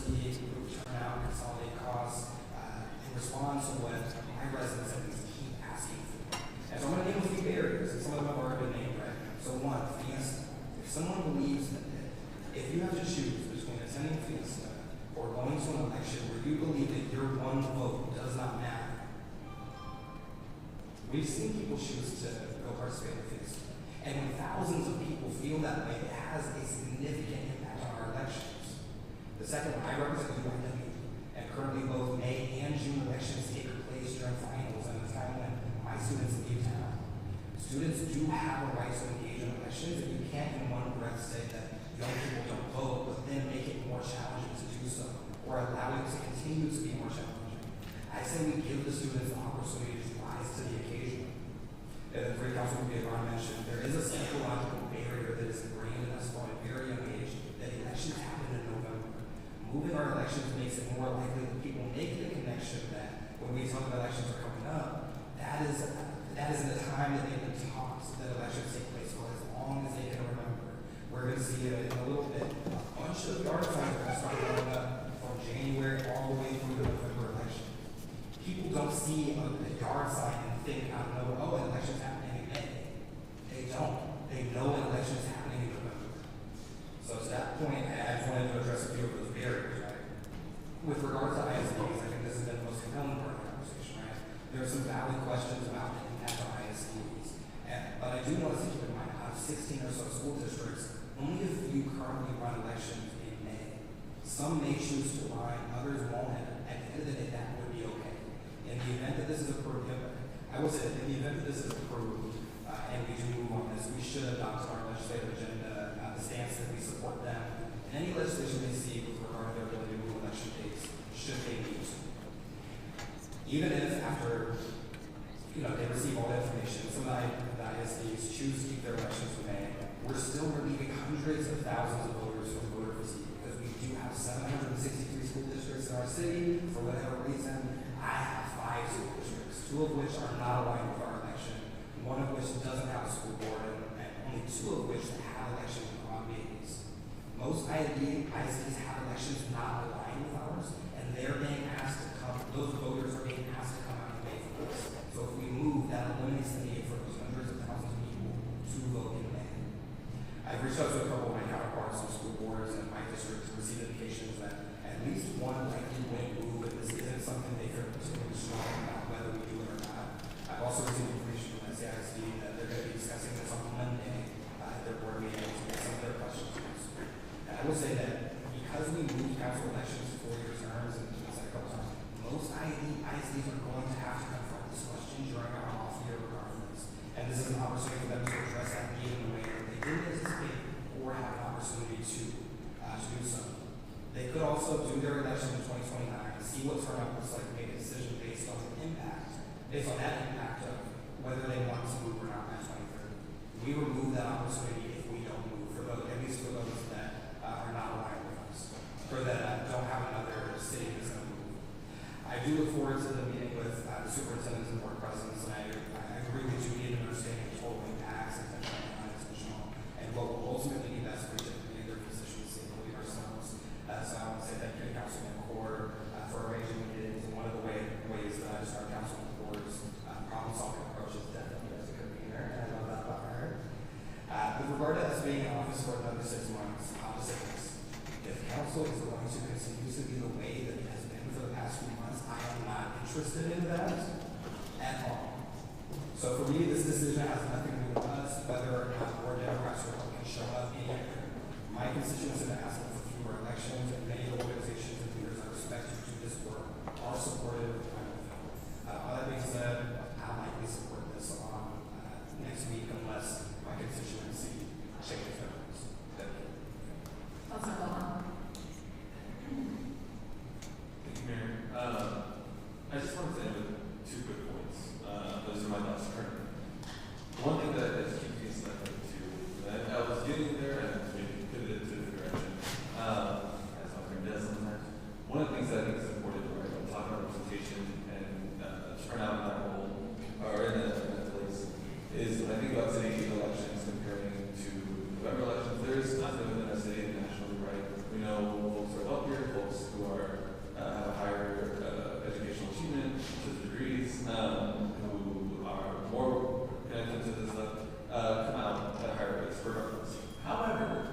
to improve turnout, consolidate costs, and respond to what my residents and keep asking for. And so I'm going to name a few barriers, and some of them have already been named right now. So one, Fiesta. If someone believes that if you have to choose between attending Fiesta or going to an election where you believe that your one vote does not matter, we've seen people choose to go participate in Fiesta. And when thousands of people feel that way, it has a significant impact on our elections. The second one, I represent UIW, and currently both May and June elections take place during finals and the time when my students leave town. Students do have a right to engage in elections, and you can't in one breath say that young people don't vote, but then make it more challenging to do so, or allow it to continue to be more challenging. I say we give the students the opportunity to rise to the occasion. As the great Councilman Ron mentioned, there is a psychological barrier that is ingrained in us from a very young age that elections happen in November. Moving our elections makes it more likely that people make the connection that when we talk about elections are coming up, that is in the time that they've been taught that elections take place for as long as they can remember. We're going to see in a little bit a bunch of yard signs are going to start going up from January all the way through the November election. People don't see a yard sign and think, I don't know, oh, an election's happening in May. They don't. They know an election's happening in November. So to that point, I just wanted to address a few of those barriers, right? With regard to ISDs, I think this has been the most compelling part of the conversation, right? There are some valid questions about the impact on ISDs. But I do want us to keep in mind, out of 16 or so school districts, only a few currently run elections in May. Some may choose to run, others won't, and at the end of the day, that would be okay. In the event that this is approved, I will say, in the event that this is approved, and we do move on this, we should adopt our legislative agenda, the stance that we support them, and any legislation they see with regard to their ability to move election dates, should they need to. Even if after, they receive all the information, some of the ISDs choose to keep their elections in May, we're still relieving hundreds of thousands of voters from voter fatigue, because we do have 763 school districts in our city. For whatever reason, I have 5 school districts, 2 of which are not aligned with our election, 1 of which doesn't have a school board, and only 2 of which have elections on days. Most ISDs have elections not aligned with ours, and they're being asked to come, those voters are being asked to come out and vote for us. So if we move, that eliminates the need for those hundreds of thousands of people to vote in May. I've reached out to a couple of my counterparts on school boards in my district to receive indications that at least one likely won't move, and this isn't something they feel particularly strong about whether we do it or not. I've also received information from SAISD that they're going to be discussing this on Monday at their board meeting to get some of their questions answered. And I will say that because we moved council elections to 4-year terms and cycle times, most ISDs are going to have to confront this question during our off-year regardless. And this is an opportunity for them to address that need in a way that they didn't anticipate or have an opportunity to do so. They could also do their election in 2029, see what turnout looks like, make a decision based on the impact, based on that impact of whether they want to move or not in 2030. We remove that opportunity if we don't move, for those, at least for those that are not aligned with us, or that don't have another city that's going to move. I do look forward to the meeting with the superintendents and board presidents, and I agree with you in understanding total impacts, intentional and unintentional, and what will ultimately be best for the community, their positions, safely ourselves. So I want to say thank you to Councilman Cord for arranging meetings. One of the ways that I describe Councilman Cord's problem-solving approach is definitely as a convener, and I love that about her. With regard to us being in office for another 6 months, I'll just say this. If council is going to continue to be the way that it has been for the past few months, I am not interested in that at all. So for me, this decision has nothing to do with us, whether or not we're Democrats or Republicans show up in here. My constituents have asked for fewer elections, and many of the organizations and leaders I respect who do this work are supportive of my bill. All that being said, I'll likely support this on next week unless my constituency changes their minds. Thank you. Thank you, Mayor. I just wanted to end with 2 quick points. Those are my thoughts currently. One thing that is keeping me stuck to regardless. However,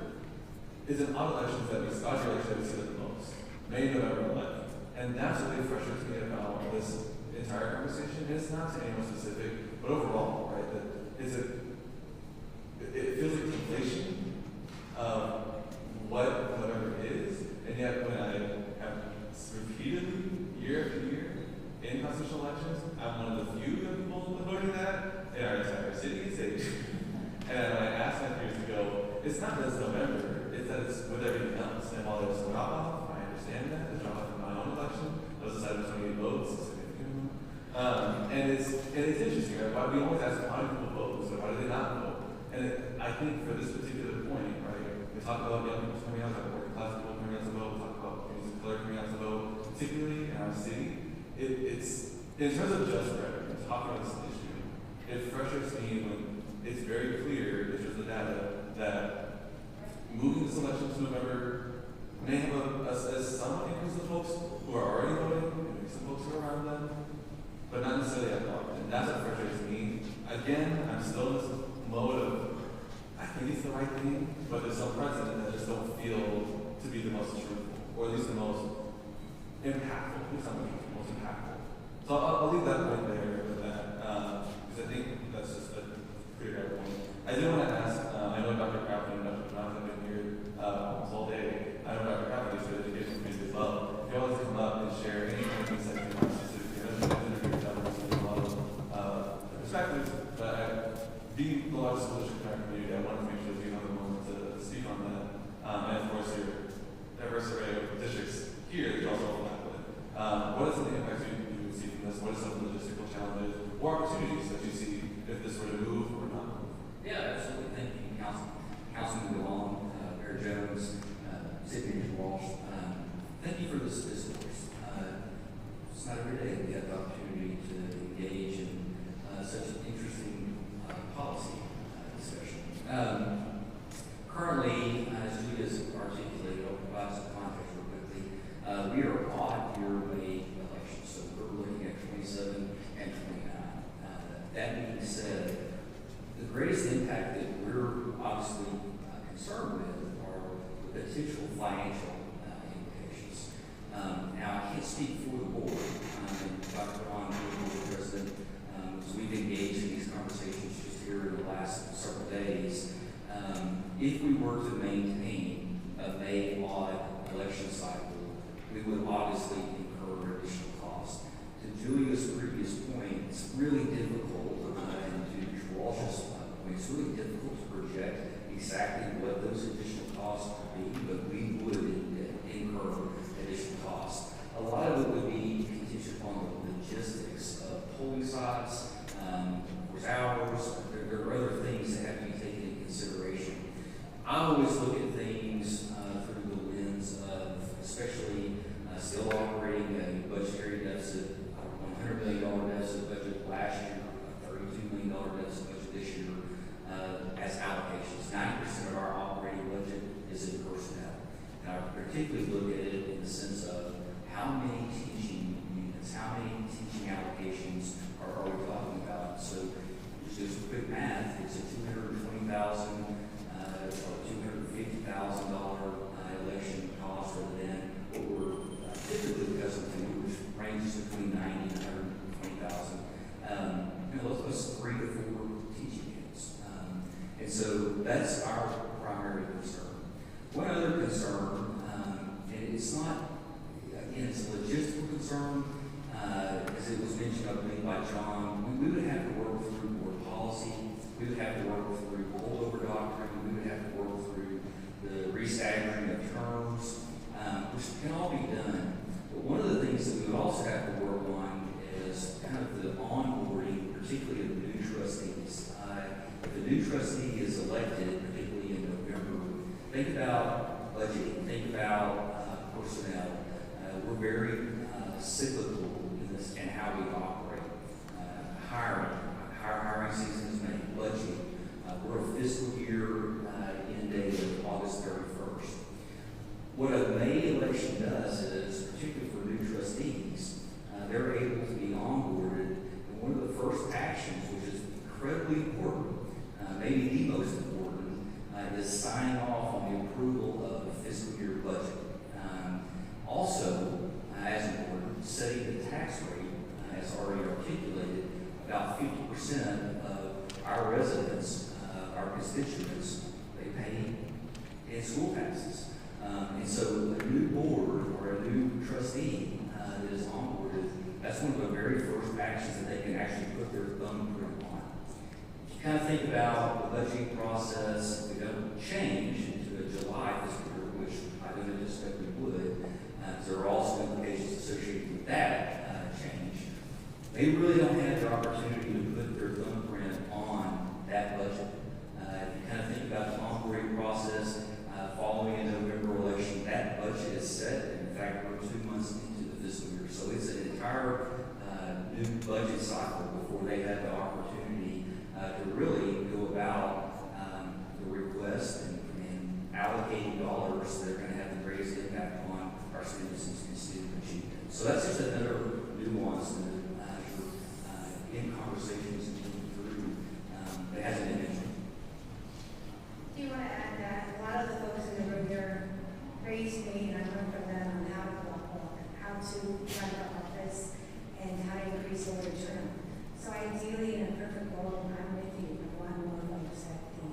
it's an odd election that we see the most, May, November 11th. And that's what really frustrates me about this entire conversation. It's not to anyone specific, but overall, right? It feels like conflation of what November is, and yet when I have repeatedly, year after year, in constitutional elections, I'm one of the few young people voting that in our entire city and state. And when I asked my peers to go, it's not that it's November, it's that it's with everything else. And while there's a drop off, I understand that. The drop off in my own election, I was decided 28 votes, a significant amount. And it's interesting, right? Why we always ask why do people vote, so why do they not vote? And I think for this particular point, right, we talk about young people coming out, talk about working class people coming out to vote, talk about communities of color coming out to vote, particularly in our city. It's in terms of just rhetoric, talking about this issue, it frustrates me when it's very clear, in terms of the data, that moving this election to November may have a somewhat increase of folks who are already voting, maybe some folks who are around them, but not necessarily at large. And that's what frustrates me. Again, I'm still in this mode of, I think it's the right thing, but there's some precedent that just don't feel to be the most truthful, or at least the most impactful. At least I'm the most impactful. So I'll leave that point there with that, because I think that's just a pretty fair point. I did want to ask, I know Dr. Crafton and Dr. Brown have been here almost all day. I know Dr. Crafton is the education community as well. If you want to come up and share any kind of insights you want specifically, I know you've been interviewed a lot of perspectives, but being the largest school district in our community, I wanted to make sure that you have a moment to speak on that. And of course, your diverse array of districts here that you also overlap with. What are some of the impacts you see from this? What are some of the logistical challenges or opportunities that you see if this were to move or not move? Yeah, absolutely. Thank you, Councilman DeLong, Mayor Jones, City Manager Walsh. Thank you for this discourse. It's not every day we have the opportunity to engage in such an interesting policy discussion. Currently, as Julia's articulated, I'll provide some context real quickly. We are odd year May elections, so we're looking at 27 and 29. That being said, the greatest impact that we're obviously concerned with are the potential financial implications. Now, I can't speak for the board, and Dr. Ron, the board president, as we've engaged in these conversations just here in the last several days. If we were to maintain a May odd election cycle, we would obviously incur additional costs. To Julia's previous point, it's really difficult, and to Walsh's point, it's really difficult to project exactly what those additional costs would be, but we would incur additional costs. A lot of it would be contingent on the logistics of polling sites, of course hours. There are other things that have to be taken into consideration. I always look at things through the lens of, especially still operating a budgetary deficit, $100 million deficit budget last year, a $32 million deficit budget this year, as allocations. 90% of our operating budget is in personnel. And I particularly look at it in the sense of how many teaching units, how many teaching allocations are we talking about? So just do some quick math. It's a $220,000 or $250,000 election cost rather than what we're typically accustomed to, which ranges between $90,000 and $120,000. Let's 3 to 4 teaching units. And so that's our primary concern. One other concern, and it's not, again, it's a logistical concern, as it was mentioned, I believe, by John. We would have to work through board policy. We would have to work through holdover doctrine. We would have to work through the restaggering of terms, which can all be done. But one of the things that we would also have to work on is kind of the onboarding, particularly of the new trustees. If the new trustee is elected, particularly in November, think about budgeting, think about personnel. We're very cyclical in this and how we operate. Hiring season is May, budgeting. We're a fiscal year end date of August 31st. What a May election does is, particularly for new trustees, they're able to be onboarded. And one of the first actions, which is incredibly important, maybe the most important, signing off on the approval of the fiscal year budget. Also, as important, setting the tax rate, as already articulated, about 50% of our residents, our constituents, they pay in school taxes. And so a new board or a new trustee that is onboarded, that's one of the very first actions that they can actually put their thumbprint on. If you kind of think about the budgeting process, if we don't change into a July fiscal year, which I don't anticipate we would, there are also implications associated with that change. They really don't have the opportunity to put their thumbprint on that budget. If you kind of think about the onboarding process, following a November election, that budget is set. In fact, we're 2 months into the fiscal year. So it's an entire new budget cycle before they have the opportunity to really go about the request and allocating dollars that are going to have the greatest impact on our students and constituency. So that's just another nuance that in conversations and through that hasn't been mentioned. Do you want to add that a lot of the folks in the room here raised me, and I learned from them on how to run our office and how to increase the return. So ideally, in a perfect world, I'm with you. I want more folks at the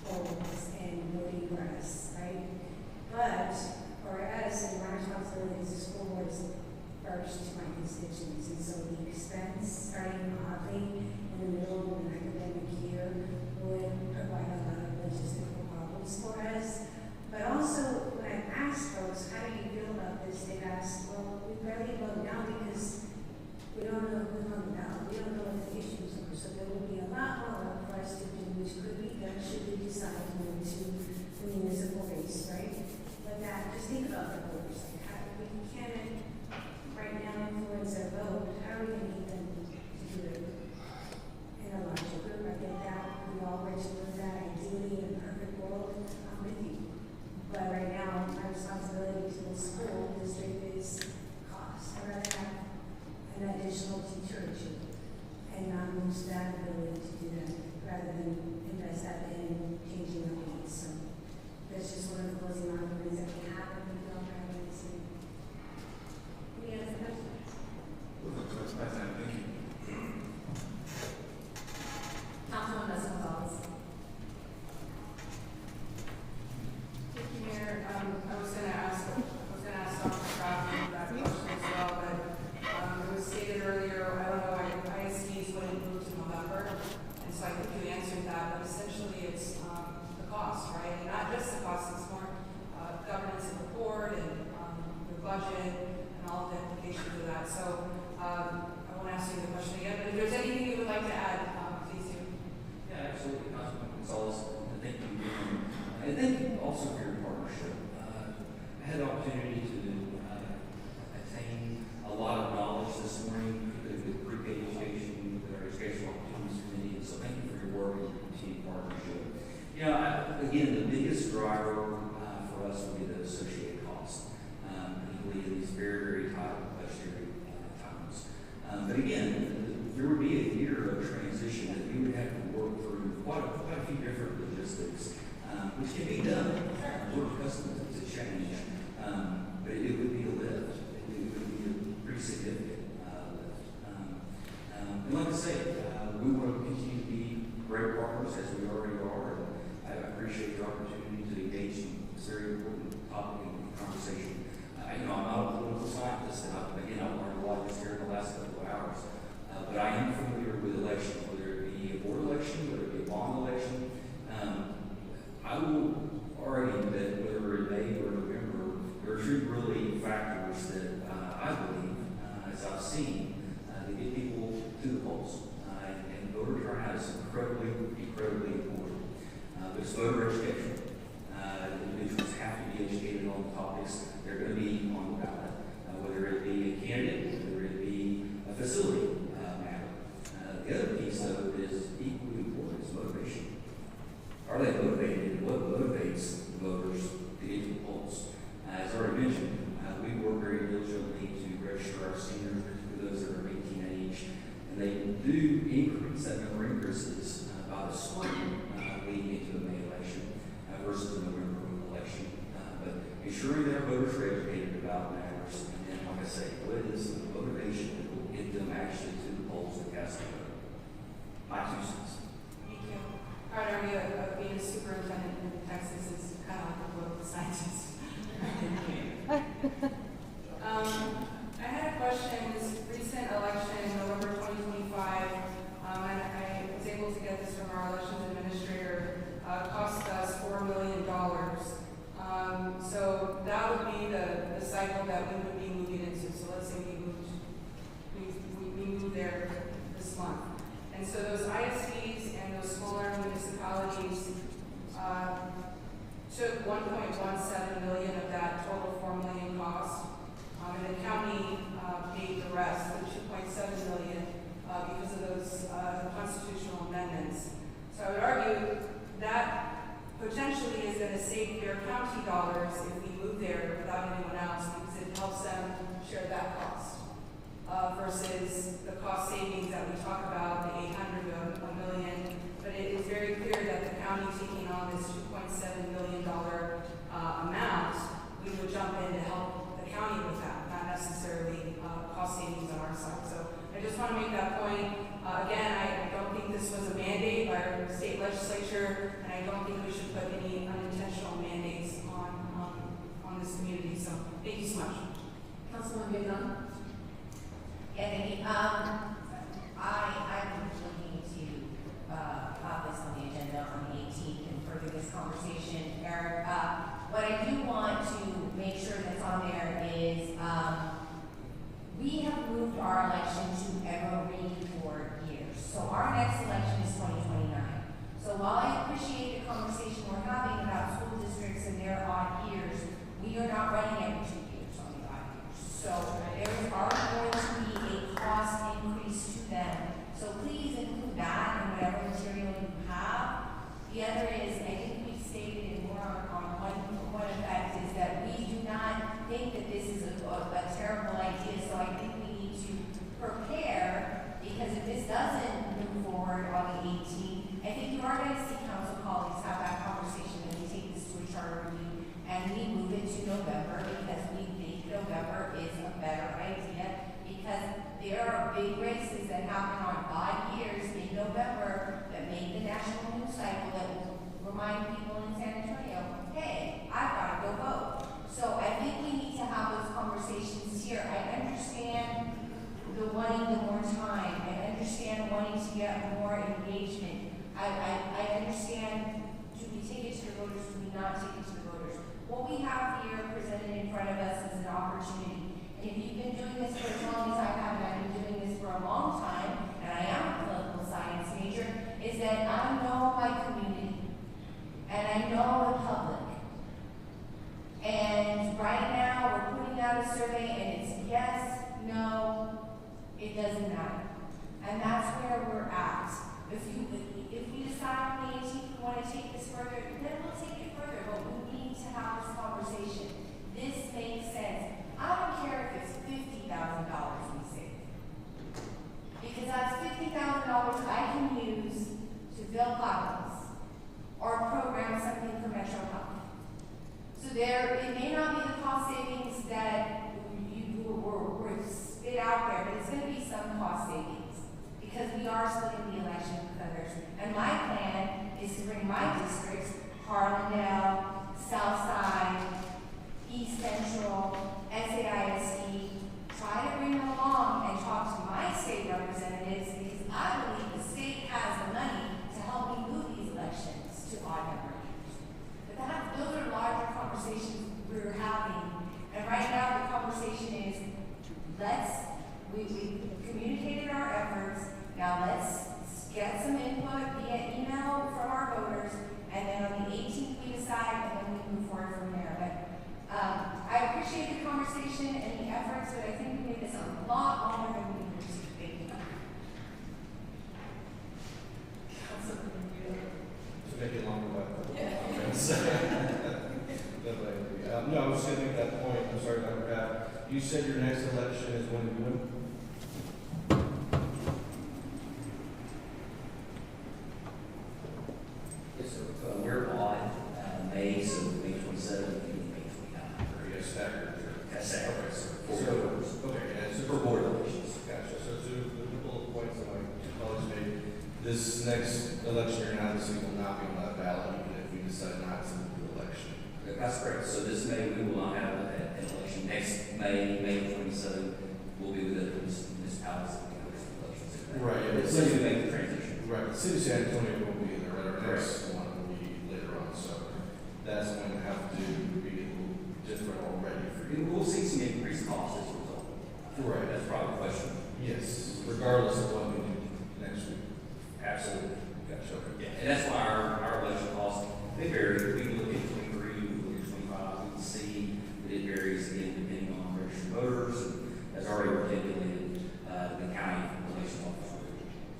polls and voting for us, right? But for us, and my responsibility as a school board is first to my constituents, and so the expense starting oddly in the middle of an academic year would provide a lot of logistical problems for us. But also, when I've asked folks, how do you feel about this, they've asked, well, we barely vote now because we don't know who's on the ballot. We don't know what the issues are. So there will be a lot more work for us to do, which could be done should we decide to move to the municipal race, right? But that, just think about the voters. Like, how, we can't right now influence their vote. How are we going to get them to do it in a larger group? I get that. We all wish for that. Ideally, in a perfect world, I'm with you. But right now, my responsibility to the school district is cost. I'd rather have an additional teacher issue and not lose that ability to do that rather than invest that in changing our needs. So that's just one of the closing arguments that we have and we don't have in the city. Any other questions? Thank you. Councilman Gonzalez. Thank you, Mayor. I was going to ask Dr. Crafton that question as well, but it was stated earlier, I don't know, ISDs wouldn't move to November, and so I think you answered that, but essentially it's the cost, right? And not just the cost, it's more governance of the board and the budget and all the implications of that. So I won't ask you the question again, but if there's anything you would like to add, please do. Yeah, absolutely, Councilman Gonzalez. Thank you. And thank you also for your partnership. I had the opportunity to attain a lot of knowledge this morning, particularly with pre-K education, with our Educational Opportunities Committee, and so thank you for your work and your continued partnership. You know, again, the biggest driver for us will be the associated costs, particularly in these very, very tight budgetary times. But again, there would be a year of transition that we would have to work through quite a few different logistics, which can be done. We're accustomed to change, but it would be a lift. It would be a pretty significant lift. And like I say, we want to continue to be great partners as we already are. And I appreciate the opportunity to engage in this very important topic and conversation. You know, I'm not a political scientist, and I've learned a lot just here in the last couple of hours. But I am familiar with elections, whether it be a board election, whether it be a bond election. I will argue that whether in May or November, there are two really factors that I believe, as I've seen, that get people to the polls. And voter turnout is incredibly important. There's voter education. Individuals have to be educated on the topics they're going to be on the ballot, whether it be a candidate, whether it be a facility matter. The other piece, though, is equally important is motivation. Are they motivated? What motivates the voters to get to the polls? As already mentioned, we work very diligently to register our seniors, particularly those that are 18 age, and they do increase, that number increases by the spring leading into the May election versus ensuring that our voters are educated about matters, and then, like I say, what is the motivation that will get them actually to the polls and cast their vote? My 2 cents. Thank you. Part of being a superintendent in Texas is kind of like a political scientist. I had a question. This recent election in November 2025, and I was able to get this from our elections administrator, cost us $4 million. So that would be the cycle that we would be moving into. So let's say we move there this month. And so those ISDs and those smaller municipalities took 1.17 million of that total $4 million cost. And the county paid the rest, the 2.7 million, because of those constitutional amendments. So I would argue that potentially is going to save their county dollars if we move there without anyone else, because it helps them share that cost versus the cost savings that we talk about, the 800 to $1 million. But it is very clear that the county taking on this $2.7 million amount, we would jump in to help the county with that, not necessarily cost savings on our side. So I just want to make that point. Again, I don't think this was a mandate by our state legislature, and I don't think we should put any unintentional mandates on this community. So thank you so much. Councilwoman Vietnam? Yeah, thank you. I'm looking to pop this on the agenda on the 18th and further this conversation. Eric, what I do want to make sure that's on there is we have moved our election to every 4 years. So our next election is 2029. So while I appreciate the conversation we're having about school districts and their odd years, we are not running every 2 years on the odd years. So there is going to be a cost increase to them. So please include that in whatever material you have. The other is, I think we've stated it more on one effect, is that we do not think that this is a terrible idea. So I think we need to prepare, because if this doesn't move forward on the 18th, I think you are going to see council colleagues have that conversation and we take this to a charter review and we move it to November, because we think November is a better idea, because there are big races that happen on odd years in November that make the national news cycle, that will remind people in San Antonio, hey, I've got to go vote. So I think we need to have those conversations here. I understand the wanting the more time. I understand wanting to get more engagement. I understand, do we take it to the voters, do we not take it to the voters? What we have here presented in front of us is an opportunity. And if you've been doing this for as long as I have, and I've been doing this for a long time, and I am a political science major, is that I know my community, and I know the public. And right now, we're putting out a survey, and it's yes, no, it doesn't matter. And that's where we're at. If we decide on the 18th we want to take this further, then we'll take it further. But we need to have this conversation. This makes sense. I don't care if it's $50,000 we save, because that's $50,000 I can use to fill potholes or program something for Metro Health. So it may not be the cost savings that you were spit out there, but it's going to be some cost savings, because we are splitting the election with others. And my plan is to bring my districts, Harlandale, Southside, East Central, SAISD, try to bring them along and talk to my state representatives, because I believe the state has the money to help me move these elections to odd number years. But those are larger conversations we're having. And right now the conversation is, we communicated our efforts, now let's get some input via email from our voters, and then on the 18th we decide, and then we move forward from there. But I appreciate the conversation and the efforts, but I think we made this a lot longer than we needed to. Thank you. To make it longer, but no, I was going to make that point. I'm sorry, Dr. Pat. You said your next election is when you win? Yes, so we're on May, so May 27th and May 29th. That's correct. So this May, we will not have an election. Next May 27th, we'll be with the municipalities that we host elections in May. Right. As soon as we make the transition. Right, the city of San Antonio will be there, right? Our next one will be later on, so that's going to have to be a little different already for you. We'll see some increased costs as a result. Right. That's probably a question. Yes, regardless of what we do next week. Absolutely. Gotcha, okay. Yeah, and that's why our election costs, they vary. We can look at 23, we can look at 25, we can see that it varies again depending on registered voters. And as already articulated, the county election officer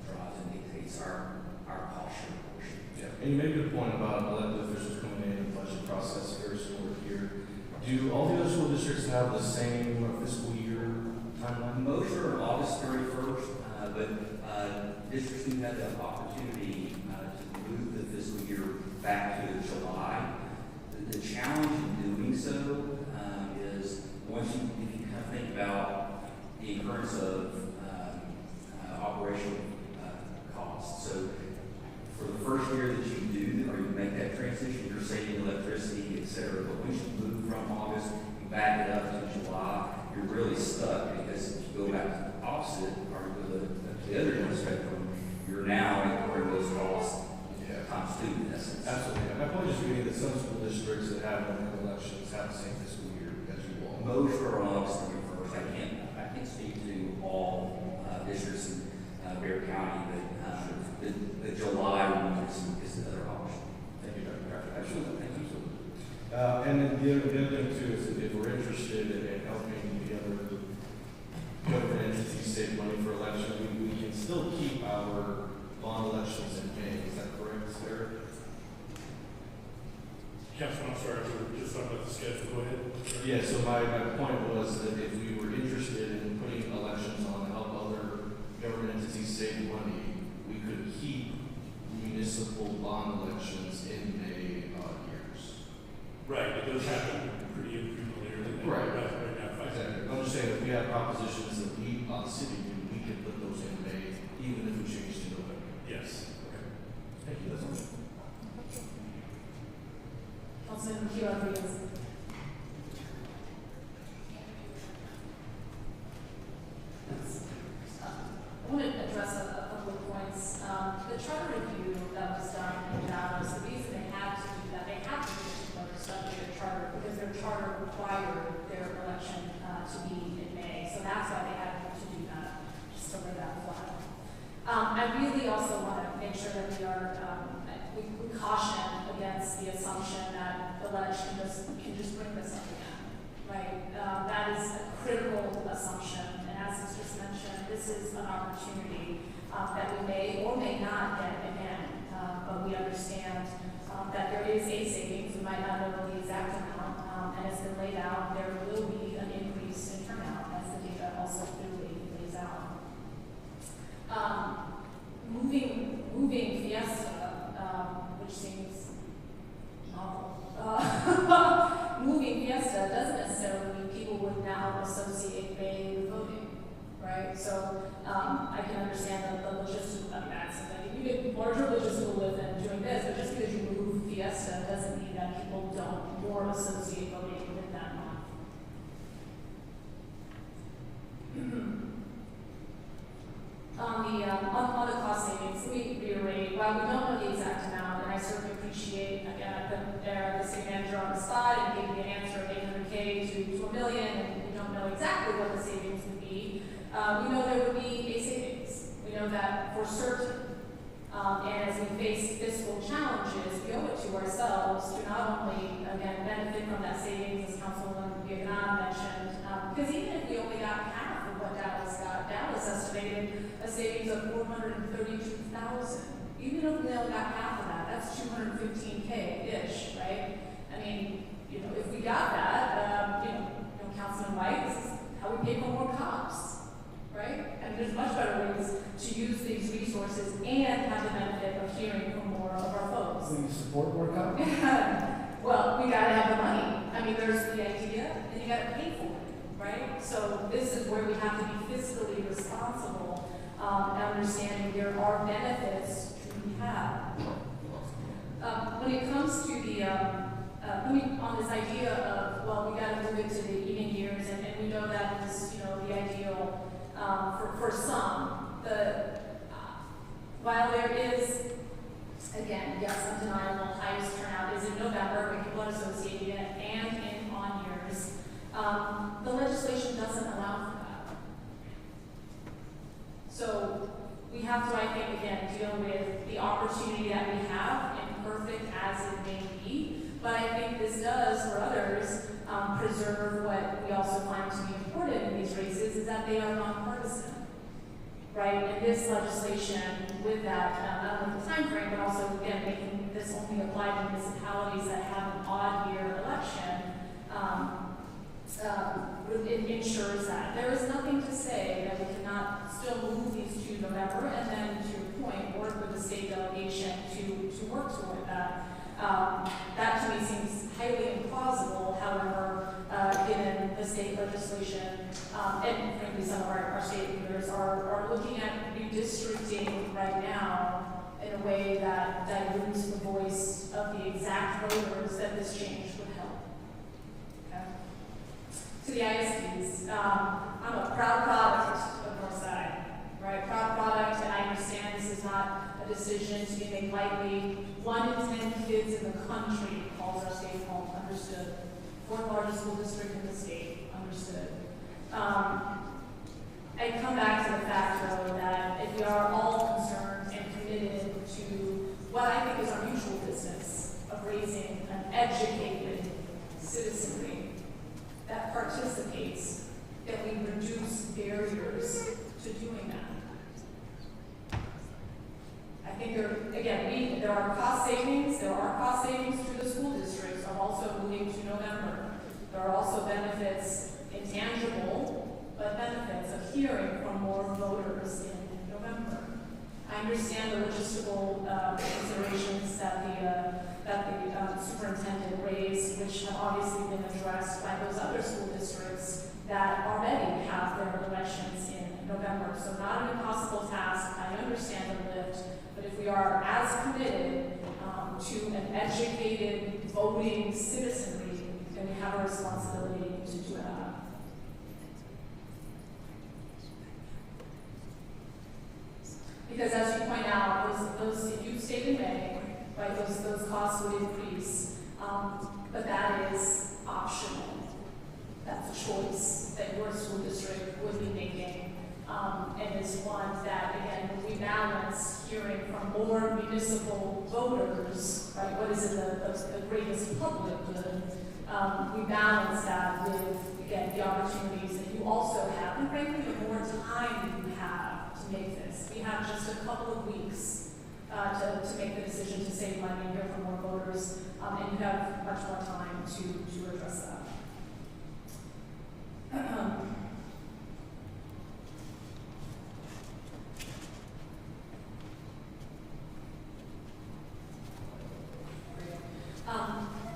drives and dictates our cost share portion. Yeah, and you made a good point about elected officials coming in and budget process very similar here. Do all the other school districts have the same fiscal year timeline? Most are August 31st, but districts who had the opportunity to move the fiscal year back to July. The challenge in doing so is once you, if you kind of think about the incurrence of operational costs. So for the first year that you do, or you make that transition, you're saving electricity, et cetera. But once you move from August, you back it up to July, you're really stuck because if you go back to the opposite, or to the other end of the spectrum, you're now incurring those costs times two in essence. Absolutely. My point is being that some school districts that have no elections have the same fiscal year as you all. Most are on August 31st. I can't speak to all districts in Bear County, but the July one is the other option. Thank you, Dr. Crawford. Absolutely. Thank you. And then the other thing too is that if we're interested in helping the other government entities save money for elections, we can still keep our bond elections in May. Is that correct, Sarah? Councilman, I'm sorry, we were just talking about the schedule. Go ahead. Yeah, so my point was that if we were interested in putting elections on to help other government entities save money, we could keep municipal bond elections in May years. Right, it does happen pretty infrequently. Right. Now, Exactly. I'm just saying if we have propositions that we, on the city, do, we can put those in May, even if we change to November. yes. Okay. Thank you, that's all. Councilman Rodriguez. I want to address a couple of points. The charter review that was done in Dallas, the reason they had to do that, they had to do it study their charter because their charter required their election to be in May. So that's why they had to do that, just to lay that flat. I really also want to make sure that we are, we caution against the assumption that the election can just bring this up again, right? That is a critical assumption, and as was just mentioned, this is an opportunity that we may or may not get again, but we understand that there is a savings. We might not know the exact amount, and it's been laid out. There will be an increase in turnout, as the data also clearly lays out. Moving Fiesta, which seems novel. Moving Fiesta doesn't necessarily mean people would now associate May with voting, right? So I can understand the logistical, I mean, that's something, you get larger logistical lift than doing this, but just because you move Fiesta doesn't mean that people don't more associate voting with that month. On the cost savings, let me reiterate, while we don't know the exact amount, and I certainly appreciate, again, I put the city manager on the spot and gave me an answer of $800K to $1 million, and we don't know exactly what the savings would be. We know there would be a savings. We know that for certain. And as we face fiscal challenges, we owe it to ourselves to not only, again, benefit from that savings, as Councilwoman Vietnam mentioned, because even if we only got half of what Dallas got, Dallas estimated a savings of $432,000. Even if we only got half of that, that's $215K-ish, right? I mean, you know, if we got that, Councilman White, this is how we pay for more cops. Right? And there's much better ways to use these resources and have the benefit of hearing from more of our folks. Will you support more cops? Well, we gotta have the money. I mean, there's the idea, and you gotta pay for it, right? So this is where we have to be fiscally responsible, understanding there are benefits to be had. When it comes to the on this idea of, well, we gotta move it to the evening years, and we know that is, the ideal, for some. While there is, again, yes, undeniable highest turnout is in November when people are associating it and in on years, the legislation doesn't allow for that. So we have to, I think, again, deal with the opportunity that we have, imperfect as it may be. But I think this does, for others, preserve what we also find to be important in these races, is that they are nonpartisan. Right, and this legislation with that, not only the time frame, but also, again, making this only apply to municipalities that have an odd year election, it ensures that. There is nothing to say that we cannot still move these to November, and then, to your point, work with the state delegation to work toward that. That to me seems highly implausible, however, given the state legislation, and frankly some of our state leaders are looking at redistricting right now in a way that dilutes the voice of the exact voters that this change would help. Okay. To the ISDs, I'm a proud product of Northside, right? Proud product, and I understand this is not a decision to be made lightly. 1 in 10 kids in the country calls our state home, understood. 4th largest school district in the state, understood. I come back to the fact, though, that if we are all concerned and committed to what I think is our mutual business of raising an educated citizenry that participates, that we reduce barriers to doing that. I think there are cost savings. There are cost savings through the school districts of also moving to November. There are also benefits, intangible, but benefits of hearing from more voters in November. I understand the logistical considerations that the superintendent raised, which have obviously been addressed by those other school districts that already have their elections in November. So not an impossible task. I understand the lift, but if we are as committed to an educated voting citizenry, then we have a responsibility to do that. Because as you point out, those if you stayed in May, right, those costs would increase, but that is optional. That's a choice that your school district would be making, and is one that, again, when we balance hearing from more municipal voters, right, what is the greatest public good, we balance that with, again, the opportunities that you also have, and frankly, the more time you have to make this. We have just a couple of weeks to make the decision to save money and hear from more voters, and you have much more time to address that.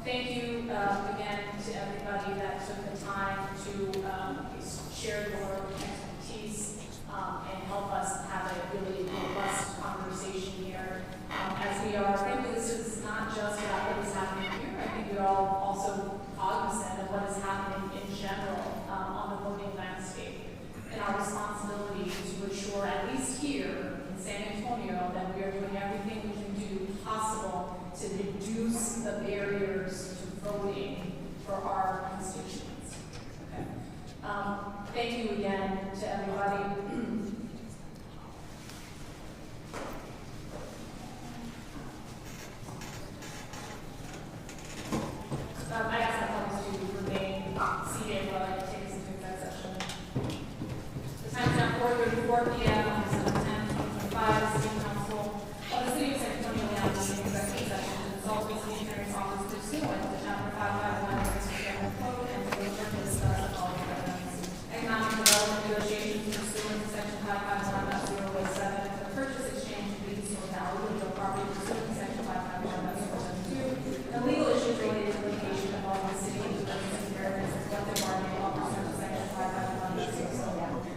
Thank you again to everybody that took the time to share your expertise and help us have a really robust conversation here. As we are, frankly, this is not just about what is happening here. I think we're all also cognizant of what is happening in general on the voting landscape, and our responsibility to ensure, at least here in San Antonio, that we are doing everything we can do possible to reduce the barriers to voting for our constituents. Okay. Thank you again to everybody. I ask my colleagues to remain seated while I take us into that session. The time is now 4:34 p.m. on December 10th, 2025. City Council of the City of San Antonio now meeting executive session to consult with the Attorney's Office pursuant to Chapter 551 of the General Code and to discuss the following items: economic development negotiations pursuant to Section 551.087 for purchase, exchange, lease, or value of real property pursuant to Section 551.072, and legal issues related to litigation involving the city and business inheritance and collective bargaining law pursuant to Section 551.061.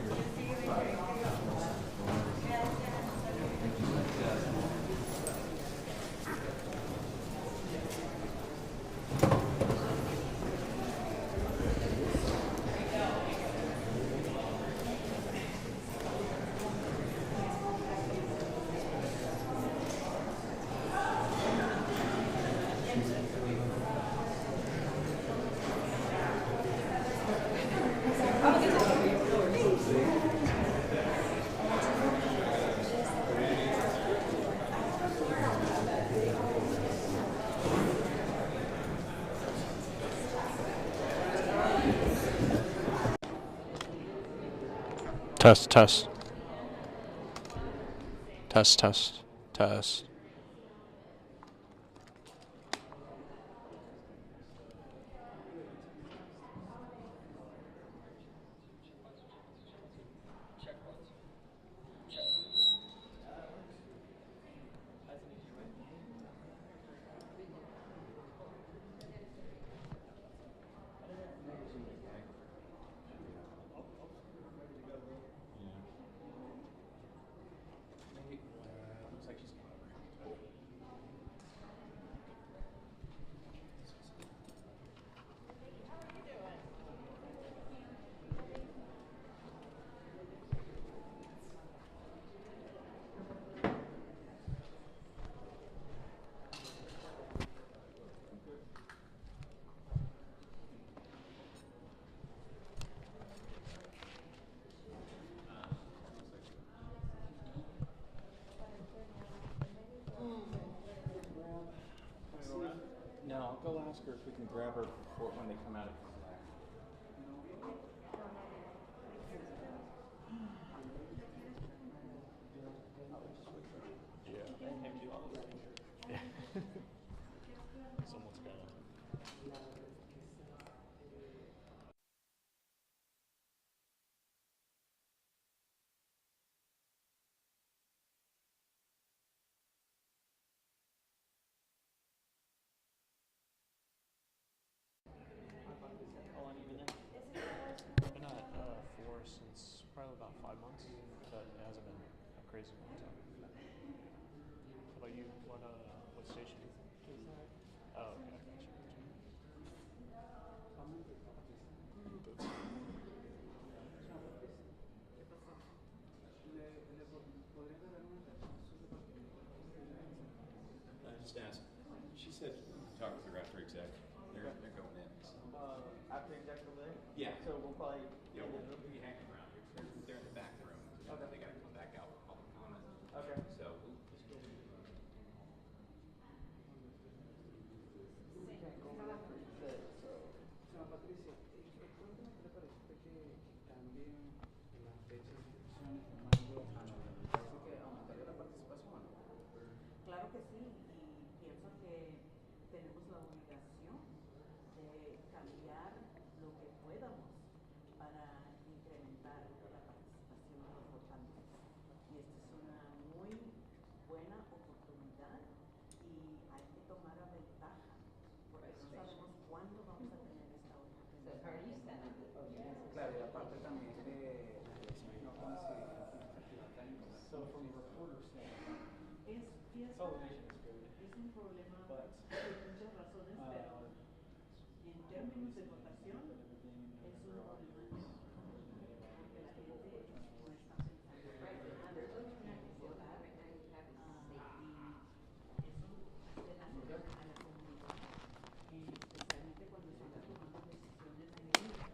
Test, test. Test, test, test. No, I'll go ask her if we can grab her before when they come out of class. Yeah. Someone's got it. Been at 4 since probably about 5 months, but it hasn't been a crazy long time. How about you? What station? Oh, okay, I got you. Just ask. She said talk with her after exec. They're going in. After exec over there? Yeah. So we'll probably. Yeah, we'll be hanging around here. They're in the back room. Okay. They gotta come back out for public comment. Okay. So we'll just go. Señora Patricia, cuéntame qué le parece que cambien la fecha de inscripción en mayo a noviembre. ¿Parece que aumentaría la participación? Claro que sí, y pienso que tenemos la obligación de cambiar lo que podamos para incrementar la participación de los votantes. Y esta es una muy buena oportunidad y hay que tomar a ventaja, porque no sabemos cuándo vamos a tener esta oportunidad. Claro, y aparte también de no So from a reporter standpoint, Es un problema por muchas razones, pero en términos de votación es un problema porque la gente no está pensando. Votar y eso afecta a la comunidad, especialmente cuando se están tomando decisiones de vida.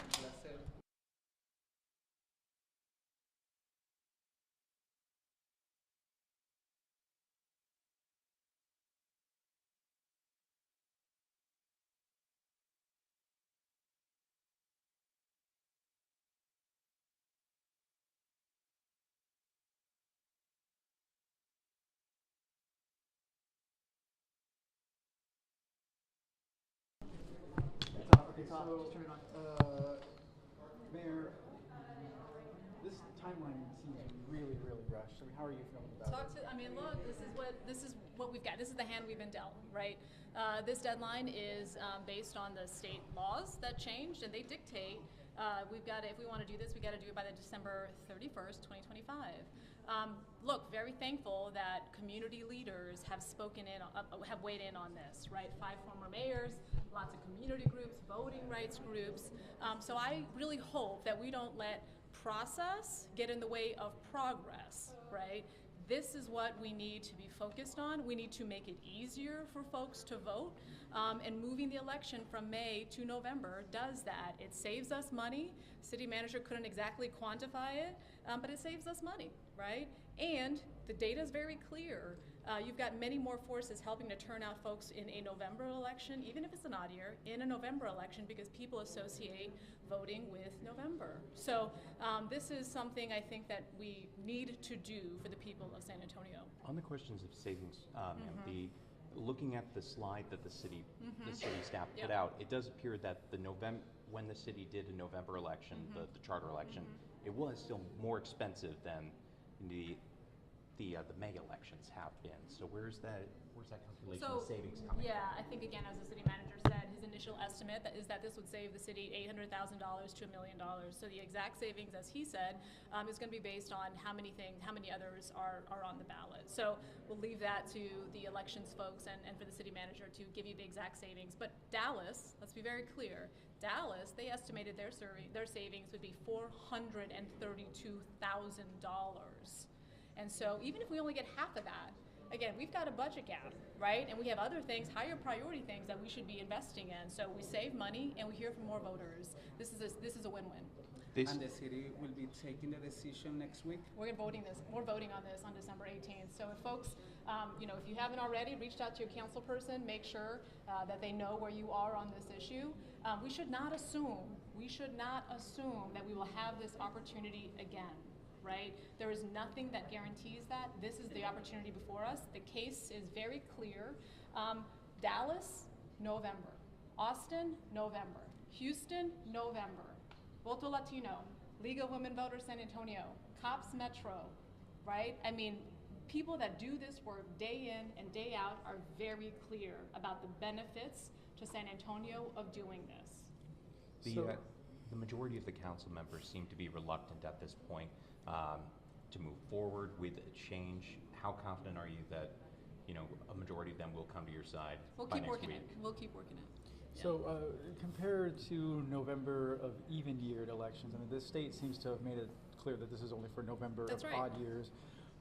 un placer. It's off. Just turn it on. Mayor, this timeline seems really, really rushed. I mean, how are you feeling about it? Look, this is what we've got. This is the hand we've been dealt, right? This deadline is based on the state laws that changed, and they dictate we've got to, if we want to do this, we got to do it by the December 31st, 2025. Look, very thankful that community leaders have have weighed in on this, right? 5 former mayors, lots of community groups, voting rights groups. So I really hope that we don't let process get in the way of progress, right? This is what we need to be focused on. We need to make it easier for folks to vote, and moving the election from May to November does that. It saves us money. City manager couldn't exactly quantify it, but it saves us money, right? And the data is very clear You've got many more forces helping to turn out folks in a November election, even if it's an odd year, in a November election, because people associate voting with November. So this is something I think that we need to do for the people of San Antonio. On the questions of savings, looking at the slide that the city staff put out, it does appear that when the city did a November election, the charter election, it was still more expensive than the May elections have been. So where's that calculation of savings coming Yeah, from? I think again, as the city manager said, his initial estimate is that this would save the city $800,000 to $1 million. So the exact savings, as he said, is going to be based on how many others are on the ballot. So we'll leave that to the elections folks and for the city manager to give you the exact savings. But Dallas, let's be very clear, Dallas, they estimated their savings would be $432,000. And so even if we only get half of that, again, we've got a budget gap, right? And we have other things, higher priority things that we should be investing in. So we save money and we hear from more voters. This is a win-win. And the city will be taking the decision next week? We're voting on this on December 18th. So if folks, if you haven't already, reached out to your council person, make sure that they know where you are on this issue. We should not assume that we will have this opportunity again. Right? There is nothing that guarantees that. This is the opportunity before us. The case is very clear. Dallas, November. Austin, November. Houston, November. Voto Latino, League of Women Voters San Antonio, COPS Metro, right? I mean, people that do this work day in and day out are very clear about the benefits to San Antonio of doing this. The majority of the council members seem to be reluctant at this point to move forward with a change. How confident are you that a majority of them will come to your side by next week? We'll keep working it. Yeah. So compared to November of even-yeared elections, I mean, the state seems to have made it clear that this is only for November of odd years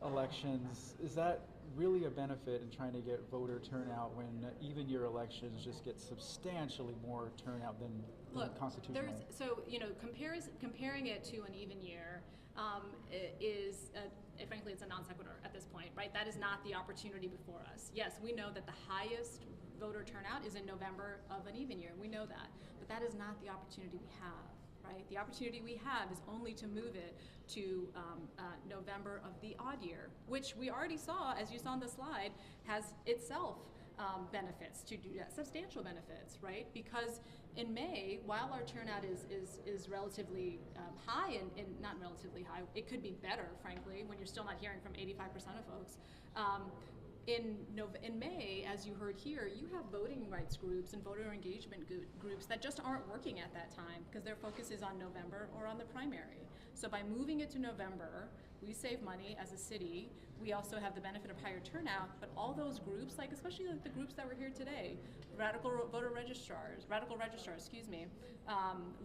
elections. Is that really a benefit in trying to get voter turnout when even-year elections just get substantially more turnout than constitutional? Comparing it to an even year frankly, it's a non sequitur at this point, right? That is not the opportunity before us. Yes, we know that the highest voter turnout is in November of an even year. We know that, but that is not the opportunity we have. Right? The opportunity we have is only to move it to November of the odd year, which we already saw, as you saw on the slide, has itself benefits to do that, substantial benefits, right? Because in May, while our turnout is relatively high and not relatively high, it could be better, frankly, when you're still not hearing from 85% of folks. In May, as you heard here, you have voting rights groups and voter engagement groups that just aren't working at that time because their focus is on November or on the primary. So by moving it to November, we save money as a city. We also have the benefit of higher turnout, but all those groups, especially the groups that were here today, Radical Registrars,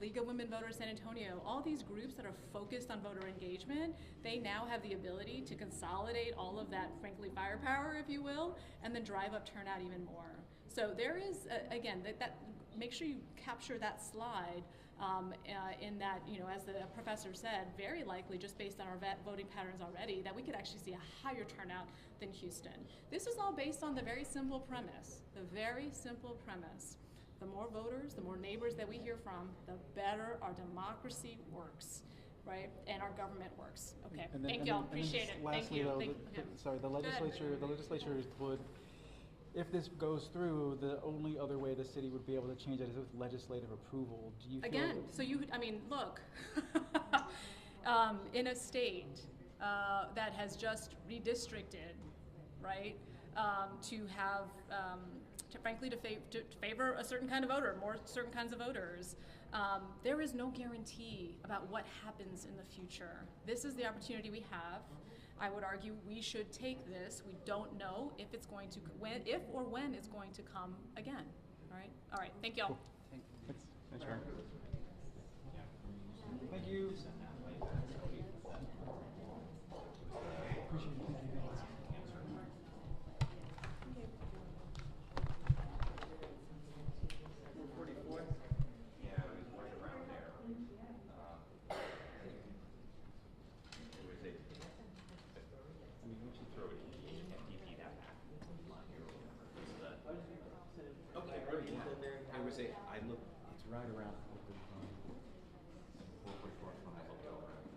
League of Women Voters San Antonio, all these groups that are focused on voter engagement, they now have the ability to consolidate all of that, frankly, firepower, if you will, and then drive up turnout even more. So there is, again, that make sure you capture that slide in that, as the professor said, very likely, just based on our voting patterns already, that we could actually see a higher turnout than Houston. This is all based on the very simple premise, the more voters, the more neighbors that we hear from, the better our democracy works. Right, and our government works. Okay, thank y'all. Appreciate it. Lastly, Thank you. The legislature would, if this goes through, the only other way the city would be able to change it is with legislative approval. Do you feel look, in a state that has just redistricted, right, to have, to favor a certain kind of voter, more certain kinds of voters, there is no guarantee about what happens in the future. This is the opportunity we have. I would argue we should take this. We don't know if it's going to, if or when it's going to come again. All right. Thank y'all. Cool. Thanks, Sharon. Thank you. Appreciate it. Thank you. Throw it in the FTP that right around what they're doing. 4.4 from my hotel room.